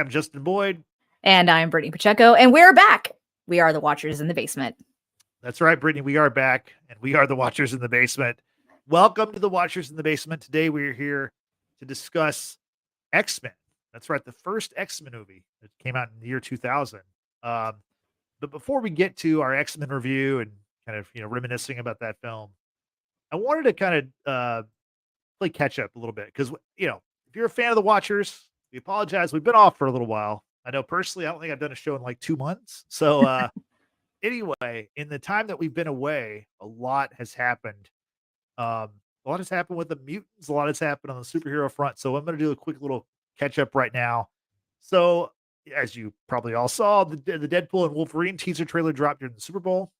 I'm Justin Boyd. And I'm Brittany Pacheco, and we're back. We are the Watchers in the Basement. That's right, Brittany. We are back, and we are the Watchers in the Basement. Welcome to the Watchers in the Basement. Today, we are here to discuss X-Men. That's right, the first X-Men movie that came out in the year 2000. But before we get to our X-Men review and kind of reminiscing about that film, I wanted to kind of play catch up a little bit because if you're a fan of the Watchers, we apologize. We've been off for a little while. I know personally, I don't think I've done a show in like 2 months. So anyway, in the time that we've been away, a lot has happened. A lot has happened with the mutants. A lot has happened on the superhero front. So I'm going to do a quick little catch up right now. So as you probably all saw, the Deadpool and Wolverine teaser trailer dropped during the Super Bowl.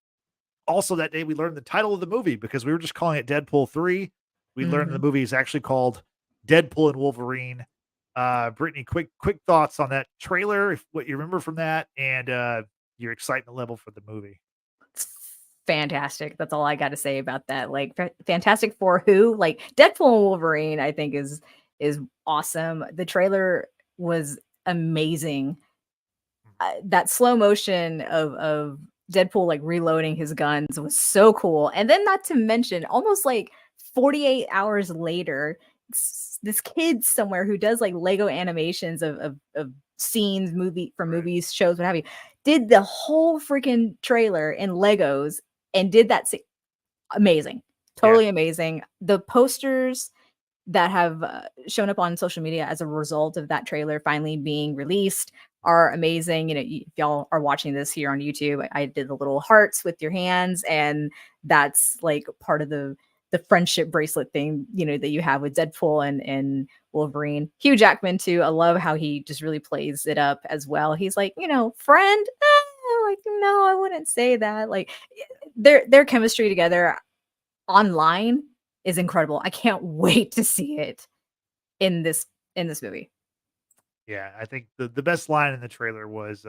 Also that day, we learned the title of the movie because we were just calling it Deadpool 3. We learned the movie is actually called Deadpool and Wolverine. Brittany, quick thoughts on that trailer, what you remember from that, and your excitement level for the movie. It's fantastic. That's all I got to say about that. Like, fantastic for who? Like, Deadpool and Wolverine, I think is awesome. The trailer was amazing. That slow motion of Deadpool like reloading his guns was so cool. And then, not to mention, almost like 48 hours later, this kid somewhere who does like Lego animations of scenes, movies, shows, what have you, did the whole freaking trailer in Legos and did that. Amazing. Totally amazing. The posters that have shown up on social media as a result of that trailer finally being released are amazing. If y'all are watching this here on YouTube, I did the little hearts with your hands, and that's like part of the friendship bracelet thing, that you have with Deadpool and Wolverine. Hugh Jackman too. I love how he just really plays it up as well. He's like, friend. Like, no, I wouldn't say that. Like, their chemistry together online is incredible. I can't wait to see it in this movie. Yeah, I think the best line in the trailer was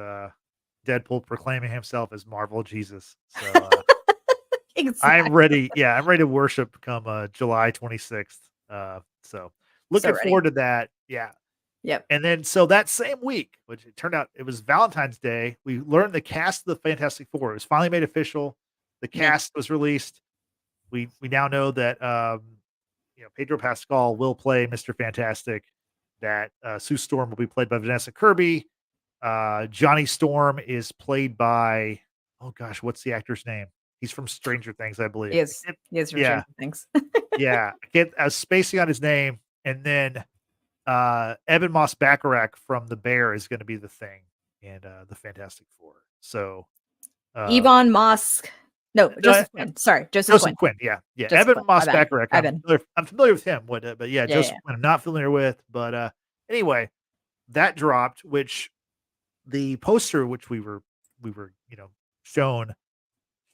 Deadpool proclaiming himself as Marvel Jesus. So exactly. I'm ready. Yeah, I'm ready to worship come July 26th. So looking forward to that. Yeah. Yep. And then so that same week, which it turned out it was Valentine's Day, we learned the cast of the Fantastic Four. It was finally made official. The cast was released. We now know that Pedro Pascal will play Mr. Fantastic. That Sue Storm will be played by Vanessa Kirby. Johnny Storm is played by, oh gosh, what's the actor's name? He's from Stranger Things, I believe. He is from Stranger Things. Yeah. I was spacing on his name. And then Ebon Moss-Bachrach from The Bear is going to be the Thing in the Fantastic Four. So Ebon Moss. No, Joseph Quinn. Sorry, Joseph Quinn. Yeah. Ebon Moss-Bachrach. I'm familiar with him. But Joseph Quinn I'm not familiar with. But anyway, that dropped, which the poster, which we were shown,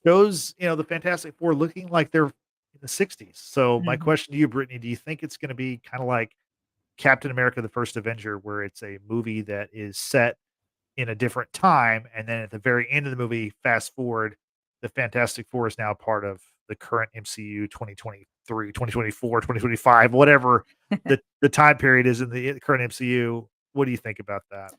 shows the Fantastic Four looking like they're in the 60s. So my question to you, Brittany, do you think it's going to be kind of like Captain America: The First Avenger, where it's a movie that is set in a different time, and then at the very end of the movie, fast forward, the Fantastic Four is now part of the current MCU 2023, 2024, 2025, whatever the time period is in the current MCU. What do you think about that?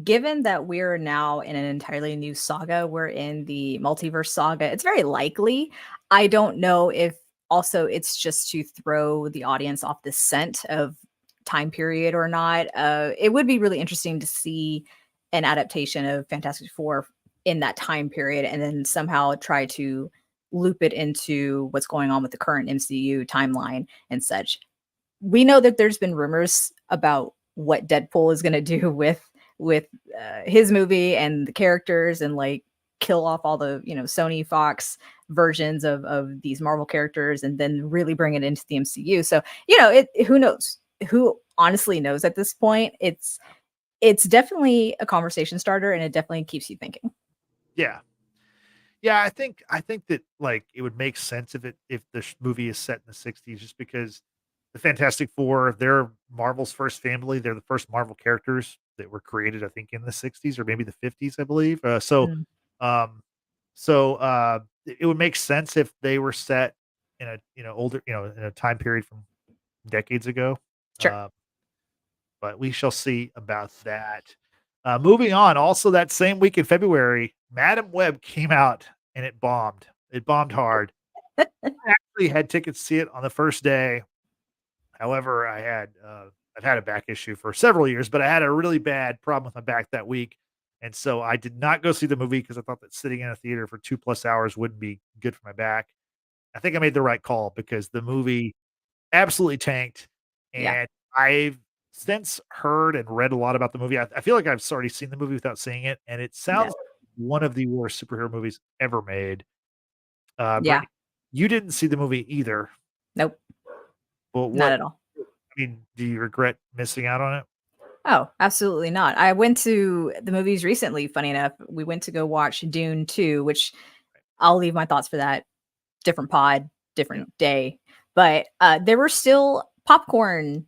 Given that we're now in an entirely new saga, we're in the multiverse saga, it's very likely. I don't know if also it's just to throw the audience off the scent of time period or not. It would be really interesting to see an adaptation of Fantastic Four in that time period and then somehow try to loop it into what's going on with the current MCU timeline and such. We know that there's been rumors about what Deadpool is going to do with his movie and the characters and like kill off all the Sony Fox versions of these Marvel characters and then really bring it into the MCU. So who knows? Who honestly knows at this point? It's definitely a conversation starter, and it definitely keeps you thinking. Yeah, I think that like it would make sense if the movie is set in the 60s, just because the Fantastic Four, they're Marvel's first family. They're the first Marvel characters that were created, I think, in the 60s or maybe the 50s, I believe. It would make sense if they were set in a older, in a time period from decades ago. Sure. but we shall see about that. Moving on, also that same week in February, Madam Web came out and it bombed. It bombed hard. I actually had tickets to see it on the first day. However, I've had a back issue for several years, but I had a really bad problem with my back that week. And so I did not go see the movie because I thought that sitting in a theater for 2+ hours wouldn't be good for my back. I think I made the right call because the movie absolutely tanked. Yeah. And I've since heard and read a lot about the movie. I feel like I've already seen the movie without seeing it. And it Yeah. sounds like one of the worst superhero movies ever made. Yeah. Brittany, you didn't see the movie either. Nope. But Not at all. I mean, do you regret missing out on it? Oh, absolutely not. I went to the movies recently, funny enough. We went to go watch Dune 2, which I'll leave my thoughts for that. Different pod, different day. But there were still popcorn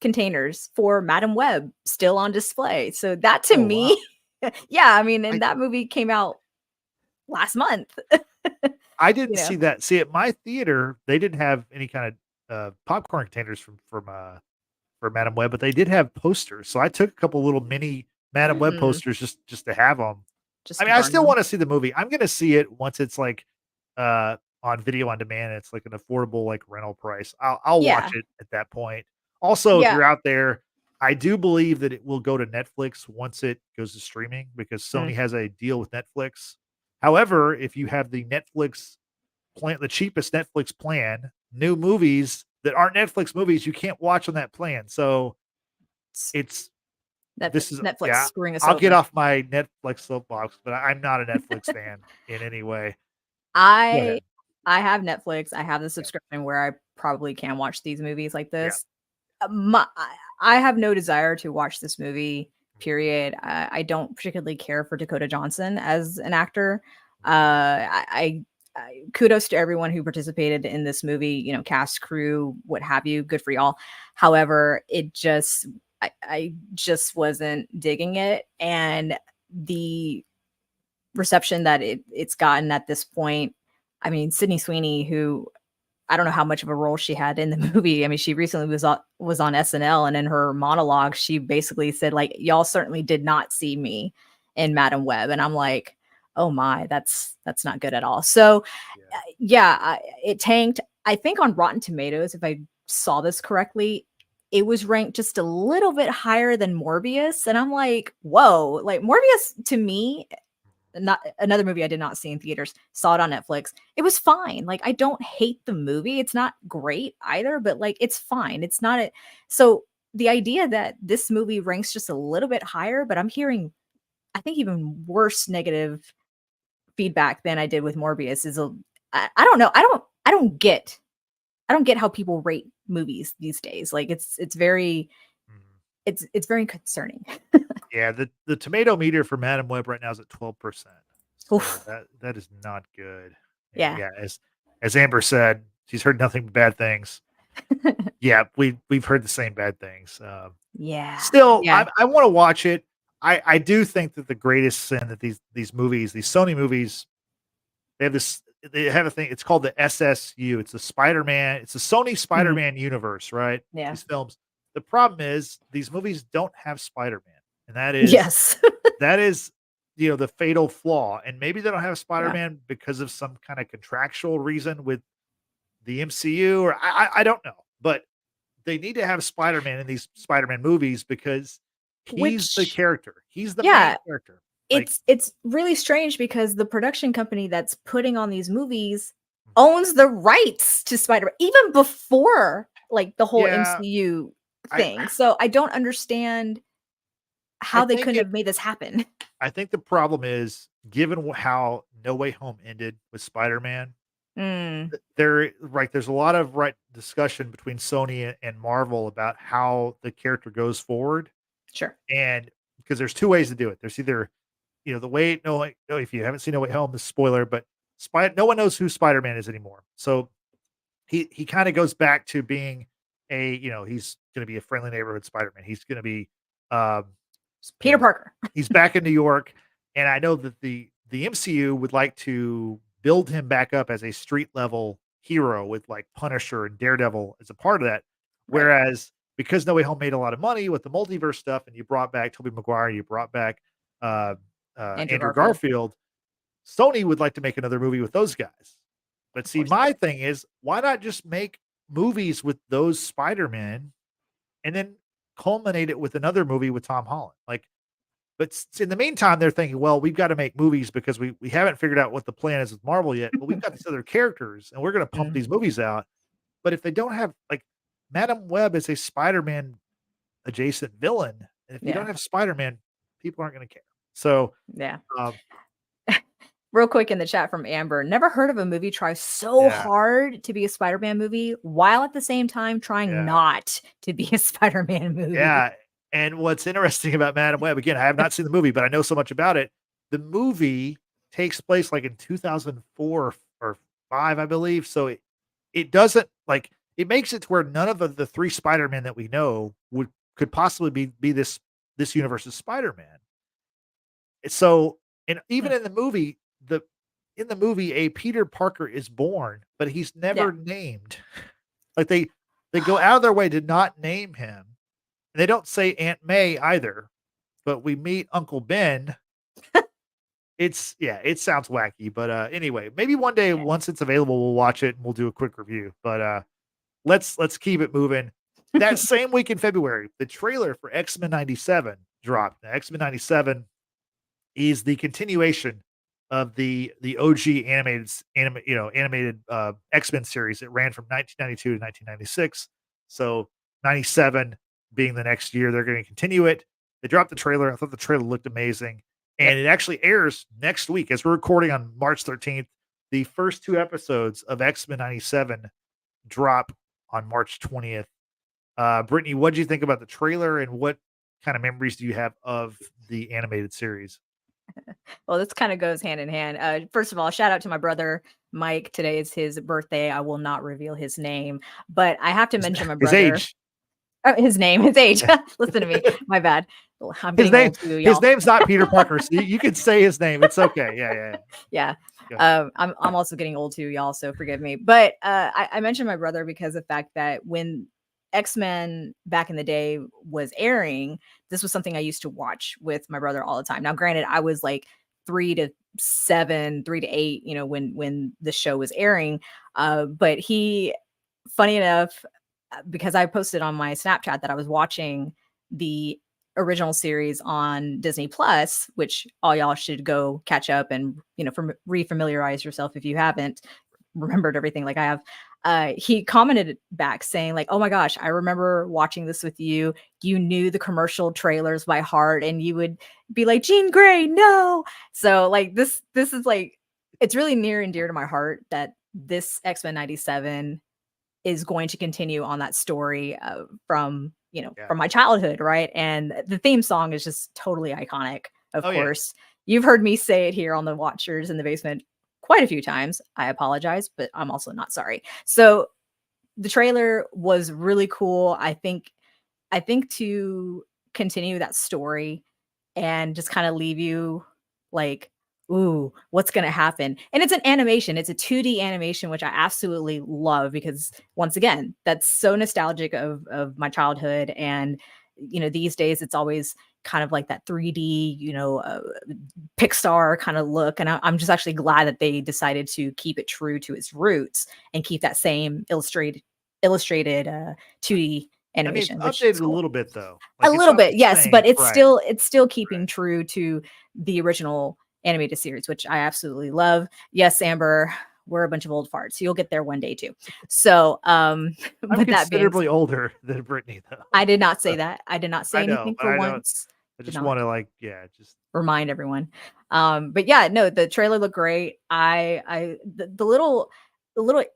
containers for Madam Web still on display. So that to me, yeah, I mean, and that movie came out last month. I didn't see that. See, at my theater, they didn't have any kind of popcorn containers for Madam Web, but they did have posters. So I took a couple little mini Madam Web posters just to have them. I mean, I still want to see the movie. I'm going to see it once it's like on video on demand. It's like an affordable like rental price. I'll watch it at that point. Also, if you're out there, I do believe that it will go to Netflix once it goes to streaming because Sony has a deal with Netflix. However, if you have the Netflix plan, the cheapest Netflix plan, new movies that aren't Netflix movies, you can't watch on that plan. So this is Netflix screwing us I'll over. get off my Netflix soapbox, but I'm not a Netflix fan in any way. I have Netflix. I have the subscription where I probably can watch these movies like this. I have no desire to watch this movie, period. I don't particularly care for Dakota Johnson as an actor. I kudos to everyone who participated in this movie, cast, crew, what have you. Good for y'all. However, I just wasn't digging it. And the reception that it's gotten at this point, I mean, Sydney Sweeney, who I don't know how much of a role she had in the movie. I mean, she recently was on SNL, and in her monologue, she basically said, like, y'all certainly did not see me in Madam Web. And I'm like, oh my, that's not good at all. So it tanked. I think on Rotten Tomatoes, if I saw this correctly, it was ranked just a little bit higher than Morbius. And I'm like, whoa, like Morbius to me, not another movie I did not see in theaters, saw it on Netflix. It was fine. Like, I don't hate the movie. It's not great either, but like, it's fine. It's not so the idea that this movie ranks just a little bit higher, but I'm hearing, I think, even worse negative feedback than I did with Morbius is I don't know. I don't get how people rate movies these days. Like it's very very concerning. Yeah, the tomato meter for Madam Web right now is at 12%. So that is not good. And Yeah. As Amber said, she's heard nothing but bad things. Yeah, we've heard the same bad things. Still, I want to watch it. I do think that the greatest sin that these Sony movies, they have a thing. It's called the SSU. It's the Spider-Man. It's the Sony Spider-Man universe, right? Yeah. These films. The problem is these movies don't have Spider-Man, and that is that is the fatal flaw. And maybe they don't have Spider-Man because of some kind of contractual reason with the MCU, or I don't know. But they need to have Spider-Man in these Spider-Man movies because he's the character. He's the main character. It's really strange because the production company that's putting on these movies owns the rights to Spider-Man even before like the whole MCU thing. So I don't understand how they couldn't have made this happen. I think the problem is, given how No Way Home ended with Spider-Man, there's a lot of discussion between Sony and Marvel about how the character goes forward. Sure. And because there's two ways to do it. There's either the way if you haven't seen No Way Home, the spoiler, but no one knows who Spider-Man is anymore. So he kind of goes back to being he's going to be a friendly neighborhood Spider-Man. He's going to be Peter Parker. He's back in New York, and I know that the MCU would like to build him back up as a street level hero with like Punisher and Daredevil as a part of that. Whereas because No Way Home made a lot of money with the multiverse stuff, and you brought back Tobey Maguire, you brought back Andrew Andrew Garfield. Garfield, Sony would like to make another movie with those guys. But see, my thing is, why not just make movies with those Spider-Men and then culminate it with another movie with Tom Holland? Like, but in the meantime, they're thinking, well, we've got to make movies because we haven't figured out what the plan is with Marvel yet, but we've got these other characters and we're going to pump these movies out. But if they don't have, like, Madam Web is a Spider-Man adjacent villain, and if you don't have Spider-Man, people aren't going to care. So, real quick in the chat from Amber, never heard of a movie try so hard to be a Spider-Man movie while at the same time trying not to be a Spider-Man movie. Yeah. And what's interesting about Madam Web, again, I have not seen the movie, but I know so much about it. The movie takes place like in 2004 or 5, I believe. So it doesn't, like, it makes it to where none of the 3 Spider-Men that we know could possibly be this universe's Spider-Man. So, and even in the movie, a Peter Parker is born, but he's never named. Like, they go out of their way to not name him. And they don't say Aunt May either, but we meet Uncle Ben. It sounds wacky, but anyway, maybe one day once it's available, we'll watch it and we'll do a quick review. But let's keep it moving. That same week in February, the trailer for X-Men 97 dropped. Now, X-Men 97 is the continuation of the OG animated X-Men series. It ran from 1992 to 1996. So 97 being the next year, they're going to continue it. They dropped the trailer. I thought the trailer looked amazing. And it actually airs next week as we're recording on March 13th. The first 2 episodes of X-Men 97 drop on March 20th. Brittany, what did you think about the trailer and what kind of memories do you have of the animated series? Well, this kind of goes hand in hand. First of all, shout out to my brother, Mike. Today is his birthday. I will not reveal his name, but I have to mention my brother. His age. His name, his age. Listen to me. My bad. I'm his getting old too, y'all. His name's not Peter Parker, so you can say his name. It's okay. Yeah. I'm also getting old too, y'all, so forgive me. But I mentioned my brother because of the fact that when X-Men back in the day was airing, this was something I used to watch with my brother all the time. Now, granted, I was like 3 to 7, 3 to 8, when the show was airing. But he, funny enough, because I posted on my Snapchat that I was watching the original series on Disney Plus, which all y'all should go catch up and, refamiliarize yourself if you haven't remembered everything like I have. He commented back saying like, oh my gosh, I remember watching this with you. You knew the commercial trailers by heart and you would be like, Jean Grey, no. So like this is like, it's really near and dear to my heart that this X-Men 97 is going to continue on that story from my childhood, right? And the theme song is just totally iconic, of course. Yeah. You've heard me say it here on the Watchers in the Basement quite a few times. I apologize, but I'm also not sorry. So the trailer was really cool. I think to continue that story and just kind of leave you like, ooh, what's going to happen? And it's an animation. It's a 2D animation, which I absolutely love because once again, that's so nostalgic of my childhood. And, these days it's always kind of like that 3D, Pixar kind of look. And I'm just actually glad that they decided to keep it true to its roots and keep that same illustrated 2D animation. I mean, updated a little bit though. Like, a little bit, yes, but it's still keeping true to the original animated series, which I absolutely love. Yes, Amber, we're a bunch of old farts. You'll get there one day too. So, I'm considerably older than Brittany, though. I did not say that. I did not say anything for once. I just want to just remind everyone. But yeah, no, the trailer looked great. The little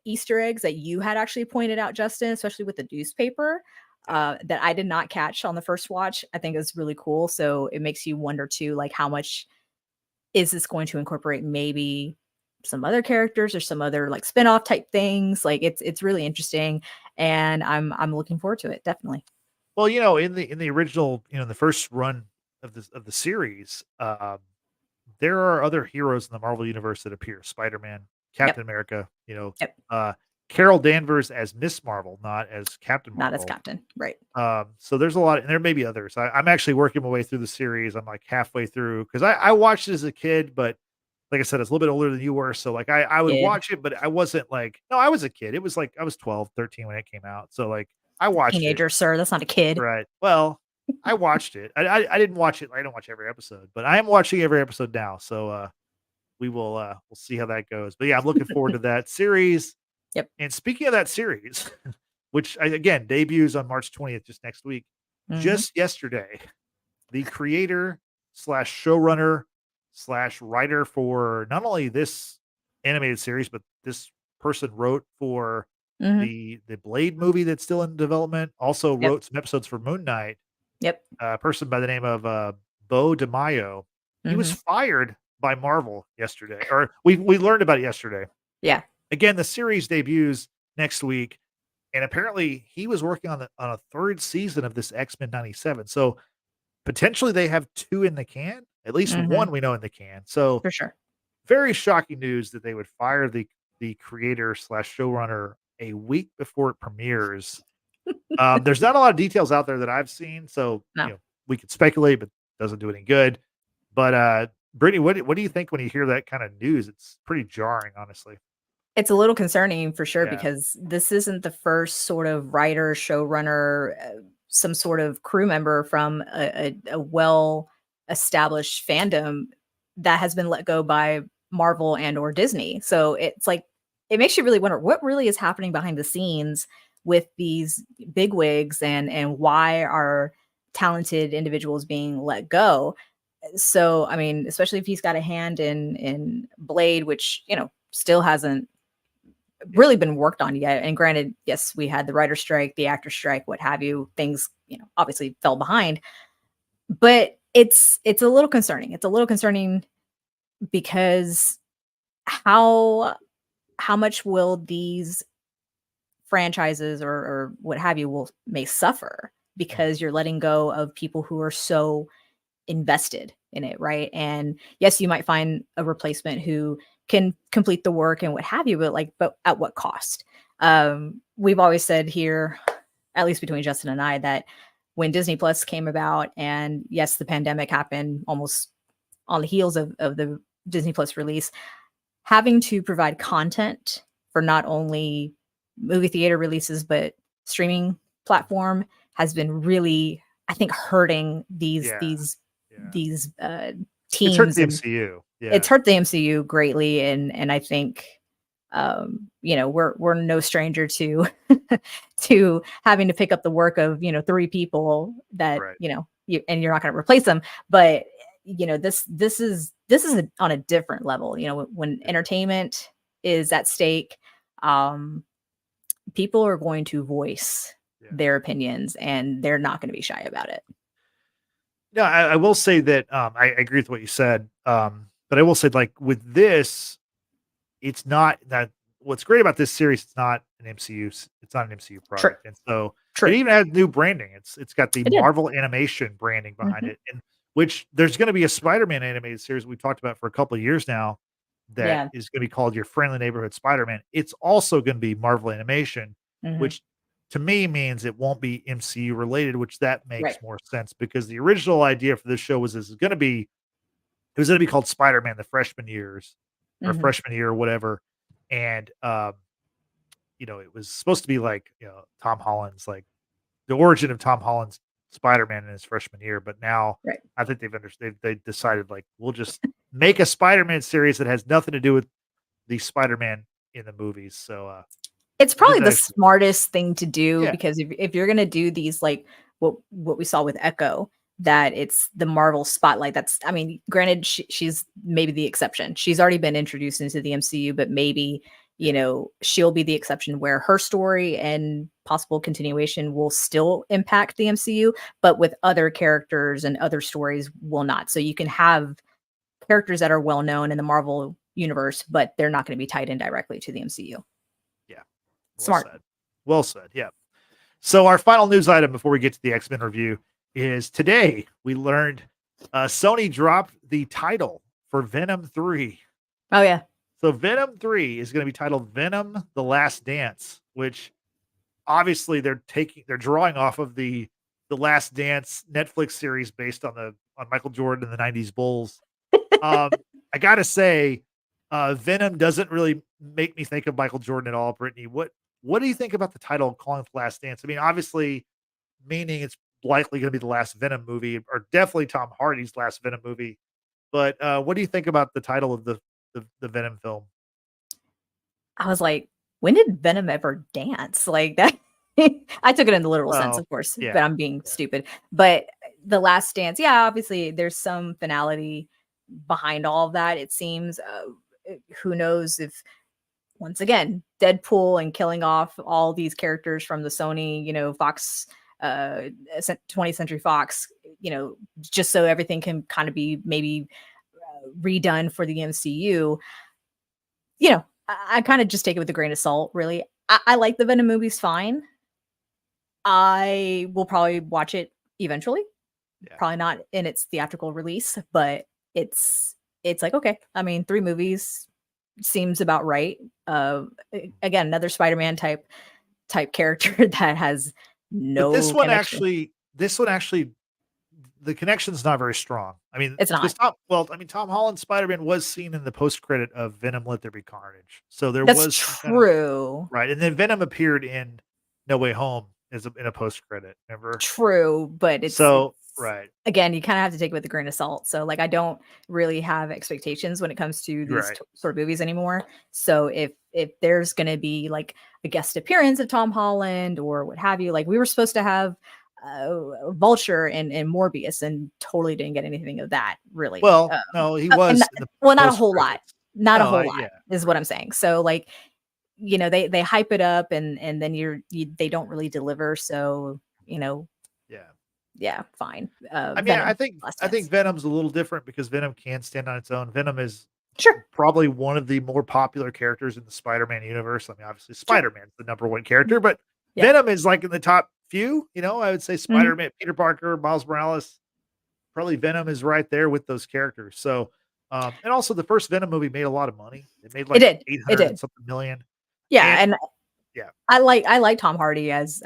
Easter eggs that you had actually pointed out, Justin, especially with the newspaper, that I did not catch on the first watch, I think is really cool. So it makes you wonder too, like how much is this going to incorporate maybe some other characters or some other like spin-off type things? Like it's really interesting and I'm looking forward to it. Definitely. Well, in the original, the first run of the series, there are other heroes in the Marvel universe that appear. Spider-Man, Captain America, Carol Danvers as Miss Marvel, not as Captain Not as Marvel. Captain, right? So there's a lot, and there may be others. I'm actually working my way through the series. I'm like halfway through because I watched it as a kid, but like I said, it's a little bit older than you were. So like I would Kid. watch it, but I wasn't like, no, I was a kid. It was like I was 12, 13 when it came out. So like I watched Teenager, it. sir. That's not a kid. Right. Well, I watched it. I didn't watch it. I don't watch every episode, but I am watching every episode now. So we'll see how that goes. But yeah, I'm looking forward to that series. Yep. And speaking of that series, which again debuts on March 20th, just next week, Mhm. just yesterday, the creator slash showrunner slash writer for not only this animated series, but this person wrote for Mhm. the Blade movie that's still in development. Also Yep. wrote some episodes for Moon Knight. Yep. A person by the name of Bo DeMaio. He was Mhm. fired by Marvel yesterday, or we learned about it yesterday. Yeah. Again, the series debuts next week, and apparently he was working on a third season of this X-Men 97. So potentially they have 2 in the can, at least Mhm. one we know in the can. So For sure. very shocking news that they would fire the creator slash showrunner a week before it premieres. There's not a lot of details out there that I've seen, so No. we could speculate, but it doesn't do any good. But Brittany, what do you think when you hear that kind of news? It's pretty jarring, honestly. It's a little concerning for sure Yeah. because this isn't the first sort of writer, showrunner, some sort of crew member from a well-established fandom that has been let go by Marvel and or Disney. So it's like it makes you really wonder what really is happening behind the scenes with these bigwigs and why are talented individuals being let go. So I mean, especially if he's got a hand in Blade, which still hasn't really been worked on yet. And granted, yes, we had the writer strike, the actor strike, what have you. Things, obviously fell behind. But it's a little concerning. It's a little concerning because how much will these franchises or what have you may suffer because you're letting go of people who are so invested in it, right? And yes, you might find a replacement who can complete the work and what have you, but at what cost? We've always said here, at least between Justin and I, that when Disney Plus came about, and yes, the pandemic happened almost on the heels of the Disney Plus release, having to provide content for not only movie theater releases but streaming platform has been really, I think, hurting these Yeah. these It's hurt teams, the and MCU. Yeah. it's hurt the MCU greatly. And I think we're no stranger to to having to pick up the work of 3 people that Right. and you're not going to replace them. But this is on a different level. When entertainment is at stake, people are going to voice their opinions, and they're not going to be shy about it. No, I will say that I agree with what you said. But I will say, like with this, it's not that. What's great about this series, it's not an MCU. It's not an MCU product, and so True. it even has new branding. It's got the It did. Marvel Animation branding behind Mhm. it, and which there's going to be a Spider-Man animated series we've talked about for a couple of years now that Yeah. is going to be called Your Friendly Neighborhood Spider-Man. It's also going to be Marvel Animation, Mhm. which to me means it won't be MCU related, which that makes Right. more sense because the original idea for this show was this is going to be it was going to be called Spider-Man the freshman years or Mhm. freshman year or whatever. And it was supposed to be like, Tom Holland's like the origin of Tom Holland's Spider-Man in his freshman year, but now Right. I think they decided like we'll just make a Spider-Man series that has nothing to do with the Spider-Man in the movies. So It's I think probably that the actually smartest thing to do yeah, because if you're gonna do these, like what we saw with Echo, that it's the Marvel spotlight. That's, I mean, granted, she's maybe the exception. She's already been introduced into the MCU, but maybe she'll be the exception where her story and possible continuation will still impact the MCU, but with other characters and other stories will not. So you can have characters that are well known in the Marvel universe, but they're not going to be tied in directly to the MCU. yeah. Well Smart. said. Well said. Yeah. So our final news item before we get to the X-Men review is today we learned Sony dropped the title for Venom 3. Oh yeah. So Venom 3 is going to be titled Venom: The Last Dance, which obviously they're drawing off of the Last Dance Netflix series based on Michael Jordan and the 90s Bulls. I got to say Venom doesn't really make me think of Michael Jordan at all. Brittany, what do you think about the title calling it The Last Dance? I mean, obviously meaning it's likely going to be the last Venom movie, or definitely Tom Hardy's last Venom movie. But what do you think about the title of the Venom film? I was like, when did Venom ever dance like that? I took it in the literal sense, of course, but I'm being stupid. But the Last Dance, yeah, obviously there's some finality behind all of that. It seems, who knows if, once again, Deadpool and killing off all these characters from the Sony, Fox, 20th Century Fox, just so everything can kind of be maybe redone for the MCU. I kind of just take it with a grain of salt, really. I like the Venom movies fine. I will probably watch it eventually. Yeah. Probably not in its theatrical release, but it's like, okay. I mean, 3 movies seems about right. Again, another Spider-Man type character that has no. But this one actually, the connection's not very strong. I mean, it's not. Tom Holland's Spider-Man was seen in the post-credit of Venom: Let There Be Carnage, so That's true, right? And then Venom appeared in No Way Home in a post-credit. Remember? True, but it's right. Again, you kind of have to take it with a grain of salt. So, like, I don't really have expectations when it comes to these sort of movies anymore. So, if there's going to be like a guest appearance of Tom Holland or what have you, like we were supposed to have Vulture and Morbius, and totally didn't get anything of that, really. Well, no, he was. Not a whole lot. Not a whole lot is what I'm saying. So, like, they hype it up, and then they don't really deliver. So, yeah, fine. I mean, I think Venom's a little different because Venom can stand on its own. Venom is probably one of the more popular characters in the Spider-Man universe. I mean, obviously Spider-Man's the number one character, but Venom is like in the top few. I would say Spider-Man, Peter Parker, Miles Morales, probably Venom is right there with those characters. So, and also the first Venom movie made a lot of money. It made like 800 something million. Yeah, and I like Tom Hardy as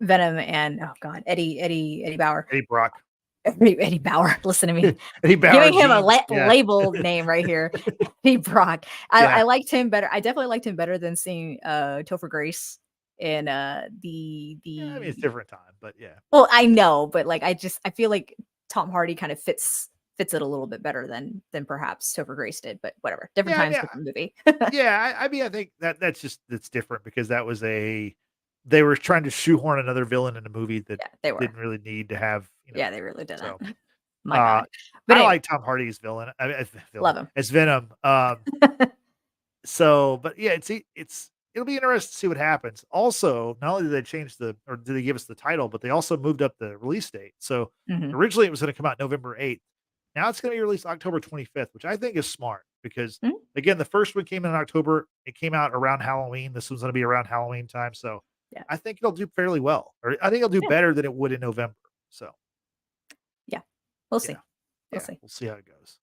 Venom and Eddie Bauer. Eddie Brock. Eddie Bauer. Listen to me. Eddie Bauer, giving him a labeled name right here. Eddie Brock. I liked him better. I definitely liked him better than seeing Topher Grace in I mean, it's a different time, but yeah. Well, I know, but like I feel like Tom Hardy kind of fits it a little bit better than perhaps Topher Grace did, but whatever. Different times, different movie. Yeah, I mean, I think that's different because that was they were trying to shoehorn another villain in a movie that didn't really need to have. Yeah, they really didn't. So, my God. But I like Tom Hardy as villain. Love him as Venom. So, but yeah, it'll be interesting to see what happens. Also, not only did they change did they give us the title, but they also moved up the release date. So originally it was going to come out November 8th. Now it's going to be released October 25th, which I think is smart because again, the first one came in October. It came out around Halloween. This one's going to be around Halloween time. So I think it'll do fairly well, or I think it'll do better than it would in November. So we'll see. We'll see how it goes.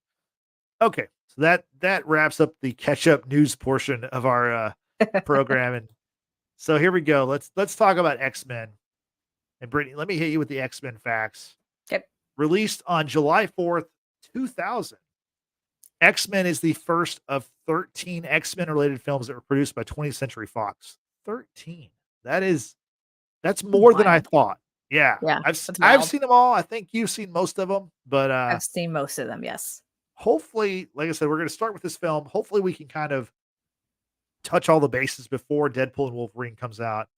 Okay. So that wraps up the catch-up news portion of our program. And so here we go. Let's talk about X-Men. And Brittany, let me hit you with the X-Men facts. Okay. Released on July 4th, 2000. X-Men is the first of 13 X-Men related films that were produced by 20th Century Fox. 13. That's more than I thought. Yeah. I've seen them all. I think you've seen most of them, but I've seen most of them. Yes. Hopefully, like I said, we're going to start with this film. Hopefully we can kind of touch all the bases before Deadpool and Wolverine comes out.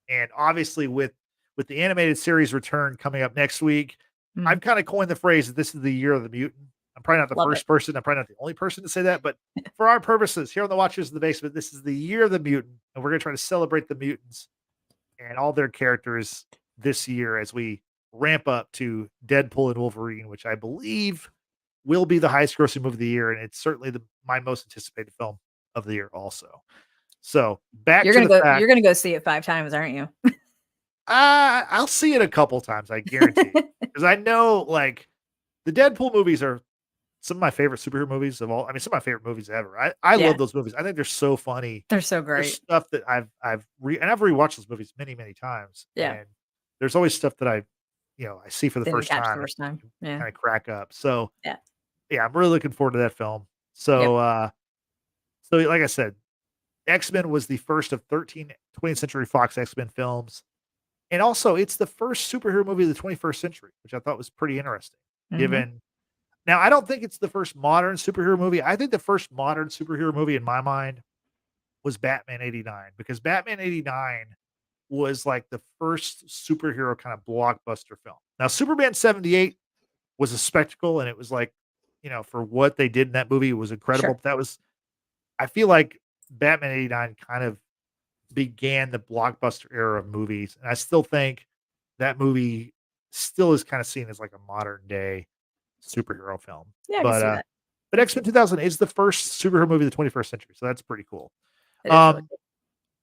And obviously with the animated series return coming up next week, I've kind of coined the phrase that this is the year of the mutant. I'm probably not the first person. I'm probably not the only person to say that, but for our purposes here on the Watchers in the Basement, this is the year of the mutant, and we're going to try to celebrate the mutants and all their characters this year as we ramp up to Deadpool and Wolverine, which I believe will be the highest grossing movie of the year, and it's certainly my most anticipated film of the year also. So you're gonna go see it 5 times, aren't you? I'll see it a couple times, I guarantee, because I know like the Deadpool movies are some of my favorite superhero movies of all. I mean, some of my favorite movies ever. I Yeah, love those movies. I think they're so funny. they're so There's great. stuff that I've rewatched those movies many times, Yeah, and there's always stuff that I see for the didn't first catch the time and first time. Yeah, kind of crack up. So yeah, yeah, I'm really looking forward to that film. yep. So like I said, X-Men was the first of 13 20th Century Fox X-Men films. And also, it's the first superhero movie of the 21st century, which I thought was pretty interesting. Hmm. Given now, I don't think it's the first modern superhero movie. I think the first modern superhero movie in my mind was Batman 89 because Batman 89 was like the first superhero kind of blockbuster film. Now, Superman 78 was a spectacle and it was like, for what they did in that movie, it was incredible. Sure. But I feel like Batman 89 kind of began the blockbuster era of movies. And I still think that movie still is kind of seen as like a modern day superhero film. Yeah, I can But see uh that. but X-Men 2000 is the first superhero movie of the 21st century. So that's pretty cool. It is really Um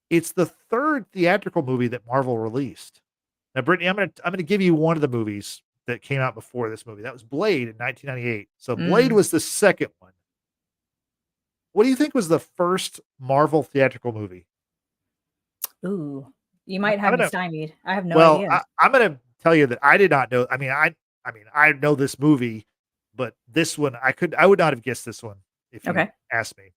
it's the third theatrical movie that Marvel released. Now, Brittany, I'm gonna give you one of the movies that came out before this movie. That was Blade in 1998. So cool. Blade was the second one. What do you think was the first Marvel theatrical movie? Ooh, you I'm might I'm have me gonna stymied. I have no Well, idea. I'm gonna tell you that I did not know. I mean, I know this movie, but this one I would not have guessed this one if you Okay. asked me.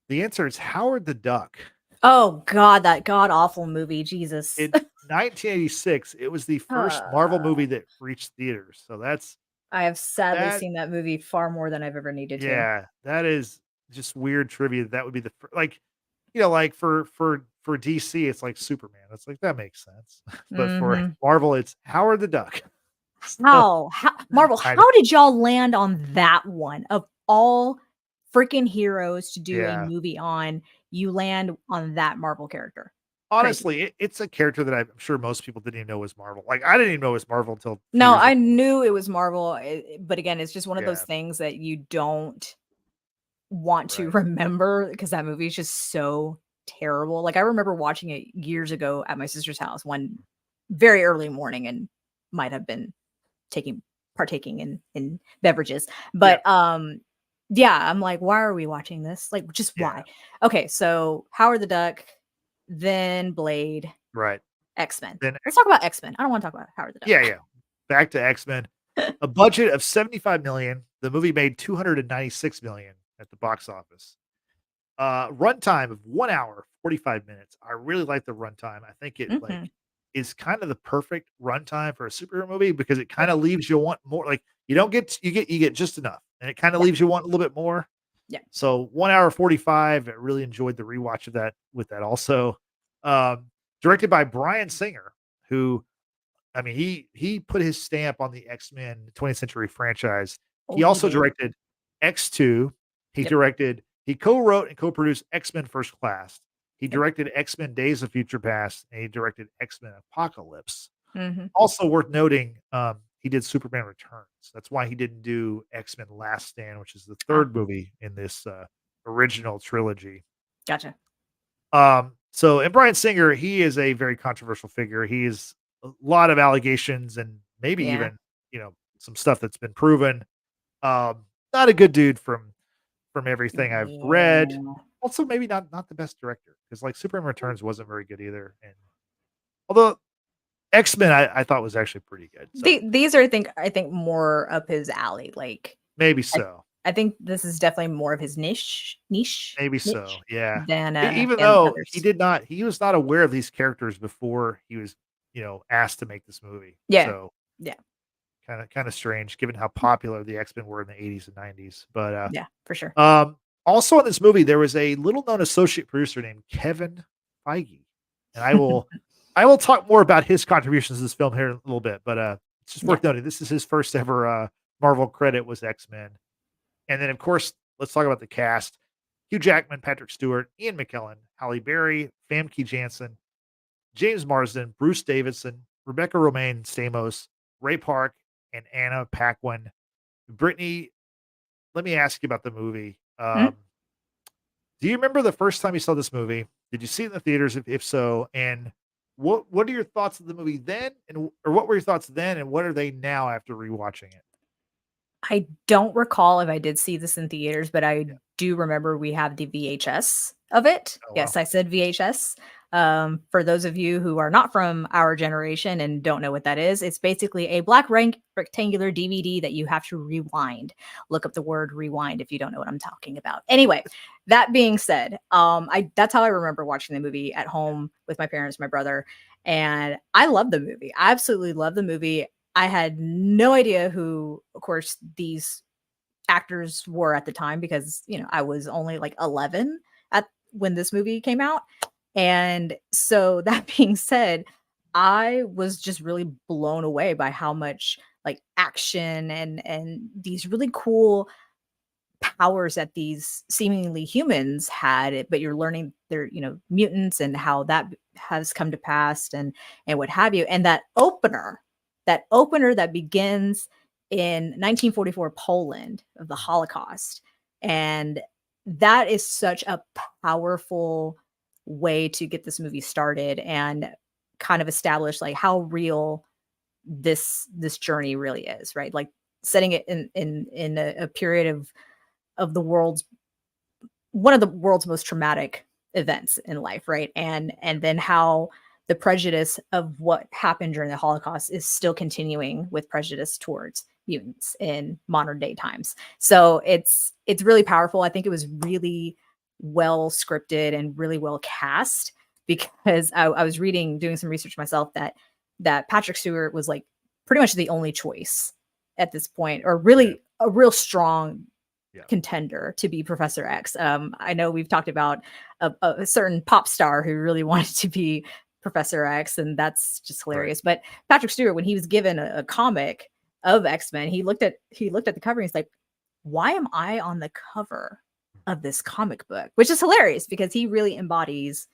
The answer is Howard the Duck. Oh God, that god awful movie. Jesus. In 1986, it was the first Marvel Uh, movie that reached theaters. So I have sadly that seen that movie far more than I've ever needed to. yeah, that is just weird trivia. That would be like for DC, it's like Superman. It's like that makes sense. But for Hmm. Marvel, it's Howard the Duck. So How Marvel? I How did y'all land on that one of all freaking heroes to do a yeah. movie on? You land on that Marvel character. Crazy. Honestly, it's a character that I'm sure most people didn't even know was Marvel. Like, I didn't even know it was Marvel until a few No, years I ago. knew it was Marvel, but again, it's just one of those Yeah, things that you don't want to right. remember because that movie is just so terrible. Like I remember watching it years ago at my sister's house one very early morning and might have been taking partaking in beverages. Yeah, But yeah, I'm like, why are we watching this? Like just yeah, why? Okay, so Howard the Duck, then Blade, right. X-Men. Then Let's talk about X-Men. I don't want to talk about Howard the yeah, Duck. yeah. Back to X-Men. A budget of 75 million. The movie made 296 million at the box office. Runtime of 1 hour, 45 minutes. I really like the runtime. I think it like Hmm. is kind of the perfect runtime for a superhero movie because it kind of leaves you want more. Like you don't get you get just enough, and it kind of Yeah, leaves you want a little bit more. yeah. So 1 hour 45. I really enjoyed the rewatch of that with that also. Um, Directed by Brian Singer, who I mean he put his stamp on the X-Men 20th Century franchise. Oh, He he also did. directed X2. Yep. He co-wrote and co-produced X-Men First Class. He Yep. directed X-Men Days of Future Past, and he directed X-Men Apocalypse. Hmm. Also worth noting, he did Superman Returns. That's why he didn't do X-Men Last Stand, which is the Ah, third movie in this original trilogy. gotcha. And Brian Singer, he is a very controversial figure. He is a lot of allegations and maybe Yeah. even, some stuff that's been proven. Not a good dude from everything I've read. Yeah. Also, maybe not the best director because like Superman Returns wasn't very good either. And although X-Men I thought was actually pretty good. So These are I think more up his alley. Like maybe I, so. I think this is definitely more of his Maybe so. niche Yeah. than Even and the though others. he was not aware of these characters before he was, asked to make this movie. Yeah. So Yeah. kind of strange given how popular the X-Men were in the 80s and 90s. But Yeah, for sure. also in this movie, there was a little known associate producer named Kevin Feige. And I will talk more about his contributions to this film here in a little bit, but it's just Yeah. worth noting this is his first ever Marvel credit was X-Men. And then of course, let's talk about the cast. Hugh Jackman, Patrick Stewart, Ian McKellen, Halle Berry, Famke Janssen, James Marsden, Bruce Davison, Rebecca Romijn-Stamos, Ray Park, and Anna Paquin. Brittany, let me ask you about the movie. Mhm. Do you remember the first time you saw this movie? Did you see it in the theaters? If so, and what are your thoughts of the movie then, or what were your thoughts then, and what are they now after rewatching it? I don't recall if I did see this in theaters, but I Yeah. do remember we have the VHS of it. Oh, Yes, wow. I said VHS. For those of you who are not from our generation and don't know what that is, it's basically a black rectangular DVD that you have to rewind. Look up the word rewind if you don't know what I'm talking about. Anyway, that being said, that's how I remember watching the movie at home with my parents, my brother, and I love the movie. I absolutely love the movie. I had no idea who, of course, these actors were at the time because, I was only like 11 at when this movie came out. And so that being said, I was just really blown away by how much like action and these really cool powers that these seemingly humans had, but you're learning they're, mutants and how that has come to pass and what have you. And that opener that begins in 1944 Poland of the Holocaust. And that is such a powerful way to get this movie started and kind of establish like how real this journey really is, right? Like setting it in a period of the world's one of the world's most traumatic events in life, right? And then how the prejudice of what happened during the Holocaust is still continuing with prejudice towards mutants in modern day times. So it's really powerful. I think it was really well scripted and really well cast because I was doing some research myself that Patrick Stewart was like pretty much the only choice at this point, or really a real strong contender to be Professor X. I know we've talked about a certain pop star who really wanted to be Professor X, and that's just hilarious. Right. But Patrick Stewart, when he was given a comic of X-Men, he looked at the cover and he's like, "Why am I on the cover of this comic book?" Which is hilarious because he really embodies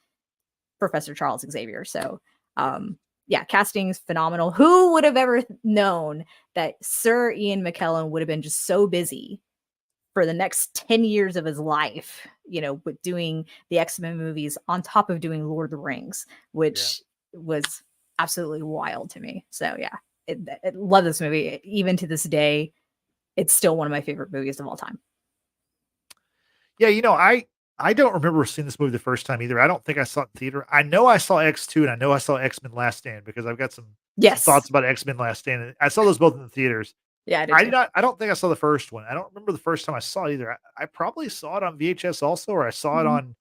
Professor Charles Xavier. So, yeah, casting is phenomenal. Who would have ever known that Sir Ian McKellen would have been just so busy for the next 10 years of his life, with doing the X-Men movies on top of doing Lord of the Rings, which was absolutely wild to me. So yeah, I love this movie. Even to this day, it's still one of my favorite movies of all time. Yeah, I don't remember seeing this movie the first time either. I don't think I saw it in theater. I know I saw X2 and I know I saw X-Men Last Stand because I've got some thoughts about X-Men Last Stand. I saw those both in the theaters. Yeah, I don't think I saw the first one. I don't remember the first time I saw it either. I probably saw it on VHS also, or I saw it on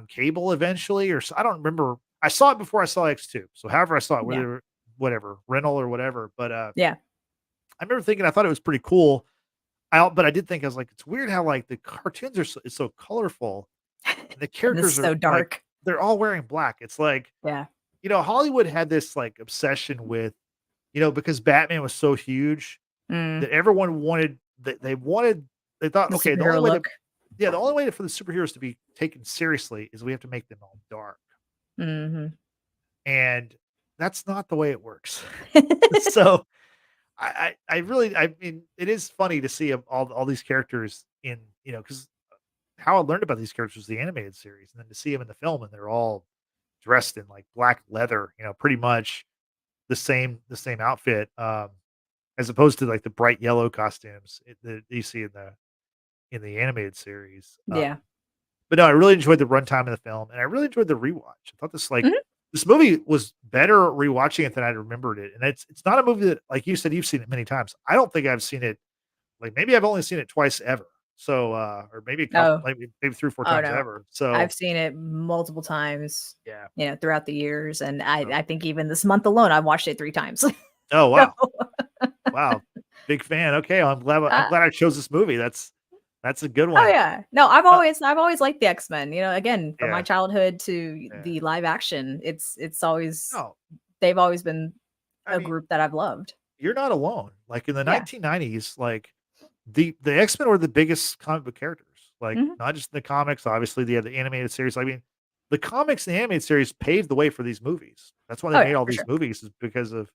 cable eventually, or I don't remember. I saw it before I saw X2. So however I saw it, whatever, rental or whatever. But I remember thinking I thought it was pretty cool. But I did think I was like, it's weird how like the cartoons are it's so colorful and the characters are so dark. Like, they're all wearing black. It's like, Hollywood had this like obsession with, because Batman was so huge that everyone wanted that they thought, the okay, the only way for the superheroes to be taken seriously is we have to make them all dark. Mm-hmm. And that's not the way it works. So I mean, it is funny to see all these characters in, because how I learned about these characters was the animated series, and then to see them in the film and they're all dressed in like black leather, pretty much the same outfit, as opposed to like the bright yellow costumes that you see in the animated series. But no, I really enjoyed the runtime of the film, and I really enjoyed the rewatch. I thought this movie was better rewatching it than I remembered it, and it's not a movie that, like you said, you've seen it many times. I don't think I've seen it, like maybe I've only seen it twice ever. So, or maybe a couple, maybe 3 or 4 times ever. So I've seen it multiple times. Yeah, throughout the years, and I think even this month alone, I watched it 3 times. Oh wow, wow, big fan. Okay, I'm glad I chose this movie. That's a good one. Oh yeah, no, I've always liked the X-Men. Again, from my childhood to the live action, it's always they've always been a group that I've loved. You're not alone. Like in the 1990s, like the X-Men were the biggest comic book characters. Like not just in the comics, obviously they had the animated series. I mean, the comics and the animated series paved the way for these movies. That's why they made all these movies, is because of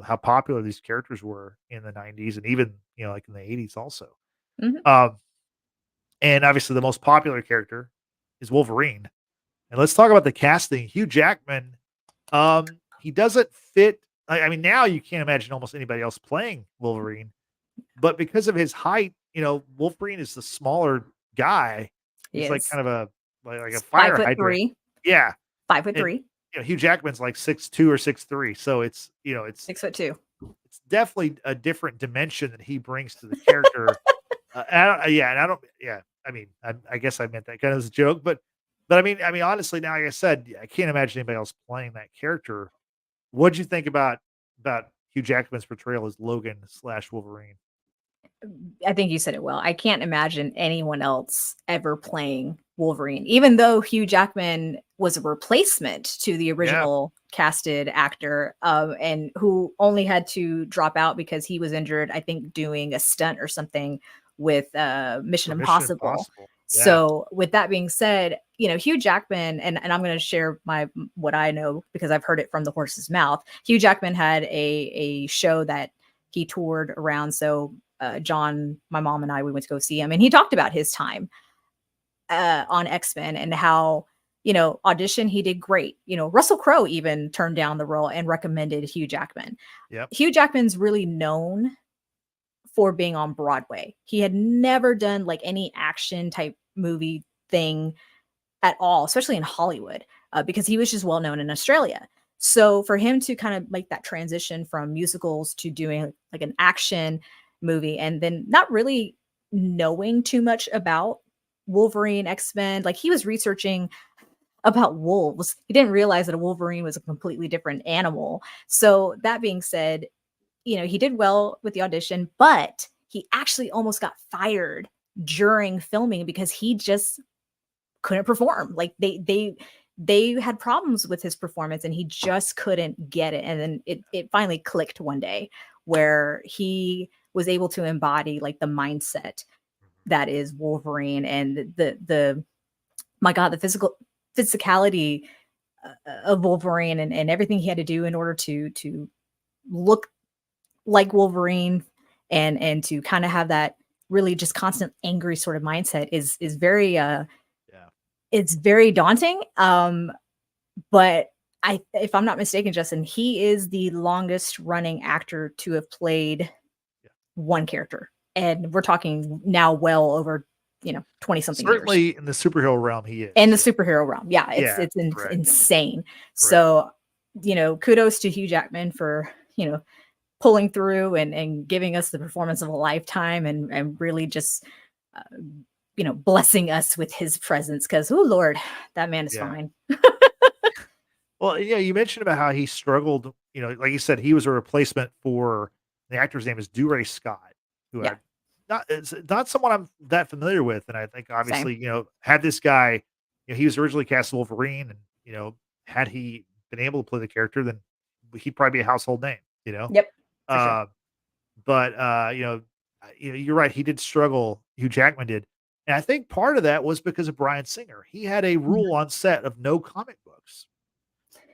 how popular these characters were in the 90s and even like in the 80s also. And obviously the most popular character is Wolverine. And let's talk about the casting. Hugh Jackman, he doesn't fit. I mean, now you can't imagine almost anybody else playing Wolverine. but because of his height, Wolverine is the smaller guy. He He's like is kind of like a five fire foot hydrant. three. Yeah. 5'3". Hugh Jackman's like 6'2" or 6'3", so it's 6'2". it's definitely a different dimension that he brings to the character. And I don't, yeah. I mean, I guess I meant that kind of as a joke, but I mean, honestly, now, like I said, I can't imagine anybody else playing that character. What'd you think about Hugh Jackman's portrayal as Logan/Wolverine? I think you said it well. I can't imagine anyone else ever playing Wolverine, even though Hugh Jackman was a replacement to the Yeah, original casted actor, and who only had to drop out because he was injured, I think, doing a stunt or something with Mission for Mission Impossible. Impossible. Yeah, So, with that being said, Hugh Jackman, and I'm going to share what I know because I've heard it from the horse's mouth. Hugh Jackman had a show that he toured around. So John, my mom and I, we went to go see him, and he talked about his time on X-Men and how, audition, he did great. Russell Crowe even turned down the role and recommended Hugh Jackman. yep. Hugh Jackman's really known for being on Broadway. He had never done like any action type movie thing at all, especially in Hollywood, because he was just well known in Australia. So for him to kind of make that transition from musicals to doing like an action movie, and then not really knowing too much about Wolverine, X-Men, like he was researching about wolves. He didn't realize that a Wolverine was a completely different animal. So that being said, he did well with the audition, but he actually almost got fired during filming because he just couldn't perform. Like they had problems with his performance and he just couldn't get it. And then it finally clicked one day where he was able to embody like the mindset that is Wolverine, and the my God, the physicality of Wolverine, and everything he had to do in order to look like Wolverine, and to kind of have that really just constant angry sort of mindset is very Yeah. it's very daunting. But if I'm not mistaken, Justin, he is the longest running actor to have played Yeah. one character. And we're talking now well over, 20 something years. Certainly in the superhero realm, he is. In the superhero realm. Yeah, Yeah, it's correct. insane. Correct. So, kudos to Hugh Jackman for, pulling through and giving us the performance of a lifetime, and really just blessing us with his presence, because oh Lord, that man is Yeah. fine. Well, you mentioned about how he struggled, like you said, he was a replacement for the actor's name is Duray Scott, who Yeah. it's not someone I'm that familiar with. And I think Same. obviously, had this guy, he was originally cast as Wolverine, and had he been able to play the character, then he'd probably be a household name, Yep. For sure. But you're right, he did struggle, Hugh Jackman did. And I think part of that was because of Bryan Singer. He had a rule on set of no comic books.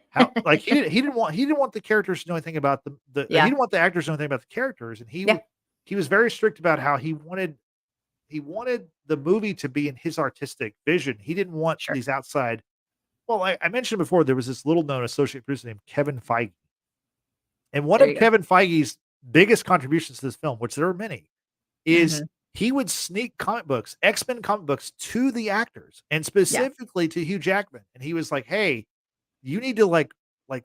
How, like, he didn't want the characters to know anything about he Yeah. didn't want the actors to know anything about the characters, and he was very strict about how he wanted the movie to be in his artistic vision. He didn't want Sure. these outside. Well, I mentioned before, there was this little known associate producer named Kevin Feige, and one There of you go. Kevin Feige's biggest contributions to this film, which there are many, is Mhm. he would sneak comic books, X-Men comic books, to the actors and specifically to Hugh Jackman, and he was like, "Hey, you need to like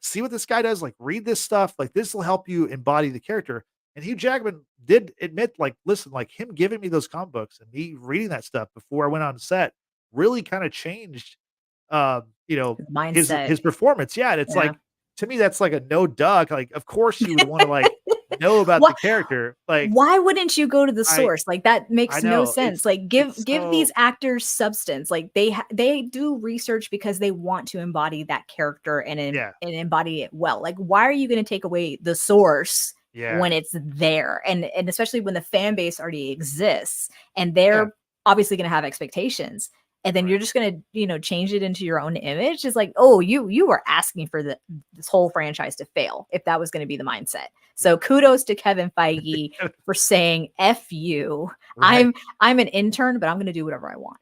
see what this guy does, like read this stuff, like this will help you embody the character." And Hugh Jackman did admit, like, listen, like him giving me those comic books and me reading that stuff before I went on set really kind of changed His mindset. his performance. Yeah. And it's Yeah. like, to me, that's like a no duck. Like, of course you would want to like know about the character. Like, why wouldn't you go to the I source? Like, that makes no know sense. it's Like, give so these actors substance. Like, they do research because they want to embody that character and yeah, embody it well. Like, why are you going to take away the source yeah, when it's there? And especially when the fan base already exists and yeah, they're obviously going to have expectations. And then right. you're just going to, change it into your own image. It's like, oh, you were asking for this whole franchise to fail if that was going to be the mindset. So kudos to Kevin Feige for saying F you. Right. I'm an intern, but I'm going to do whatever I want.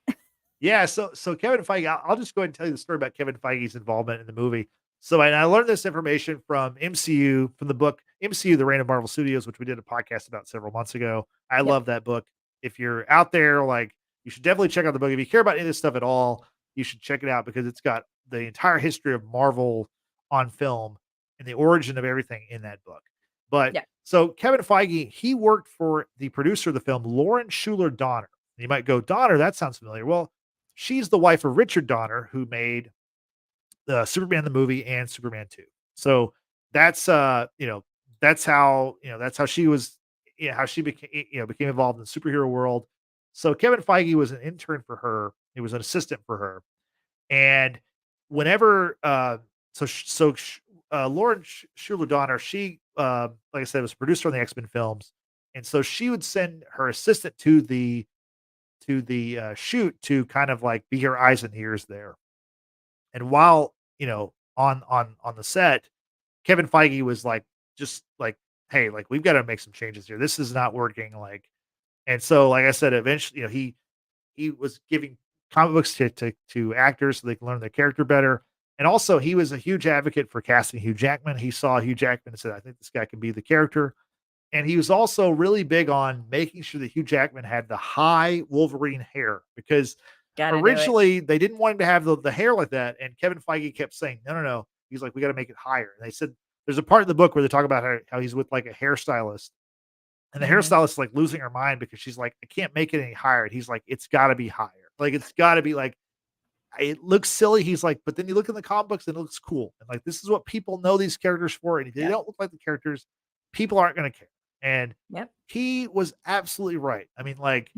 Yeah, so Kevin Feige, I'll just go ahead and tell you the story about Kevin Feige's involvement in the movie. So I learned this information from MCU, from the book. MCU, The Reign of Marvel Studios, which we did a podcast about several months ago. I love that book. If you're out there, like, you should definitely check out the book. If you care about any of this stuff at all, you should check it out because it's got the entire history of Marvel on film and the origin of everything in that book. But so Kevin Feige, he worked for the producer of the film, Lauren Schuler Donner. You might go, Donner, that sounds familiar. Well, she's the wife of Richard Donner, who made the Superman the movie and Superman 2. So that's that's how she was, how she became involved in the superhero world. So Kevin Feige was an intern for her. He was an assistant for her. And whenever Lauren Schuler Donner, she like I said, was a producer on the X-Men films. And so she would send her assistant to the shoot to kind of like be her eyes and ears there. And while, on the set, Kevin Feige was like, just like, hey, like, we've got to make some changes here. This is not working. Like, and so, like I said, eventually, he was giving comic books to actors so they can learn their character better. And also, he was a huge advocate for casting Hugh Jackman. He saw Hugh Jackman and said, I think this guy can be the character. And he was also really big on making sure that Hugh Jackman had the high Wolverine hair, because originally they didn't want him to have the hair like that. And Kevin Feige kept saying, no. He's like, we got to make it higher. And they said, there's a part in the book where they talk about how he's with like a hairstylist, and the hairstylist is like losing her mind because she's like, I can't make it any higher. And he's like, it's got to be higher. Like, it's got to be like, it looks silly. He's like, but then you look in the comic books and it looks cool. And like, this is what people know these characters for. And if they don't look like the characters, people aren't going to care. And he was absolutely right. I mean, like,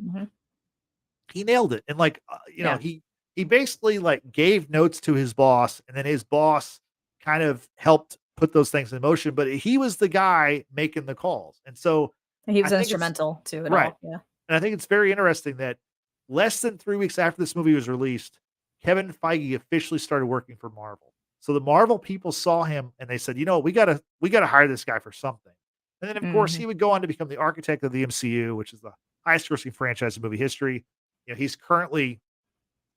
he nailed it. And like, he basically like gave notes to his boss, and then his boss kind of helped put those things in motion, but he was the guy making the calls. And so he was instrumental to it all. Yeah. And I think it's very interesting that less than 3 weeks after this movie was released, Kevin Feige officially started working for Marvel. So the Marvel people saw him and they said, we gotta hire this guy for something. And then of course he would go on to become the architect of the MCU, which is the highest grossing franchise in movie history. He's currently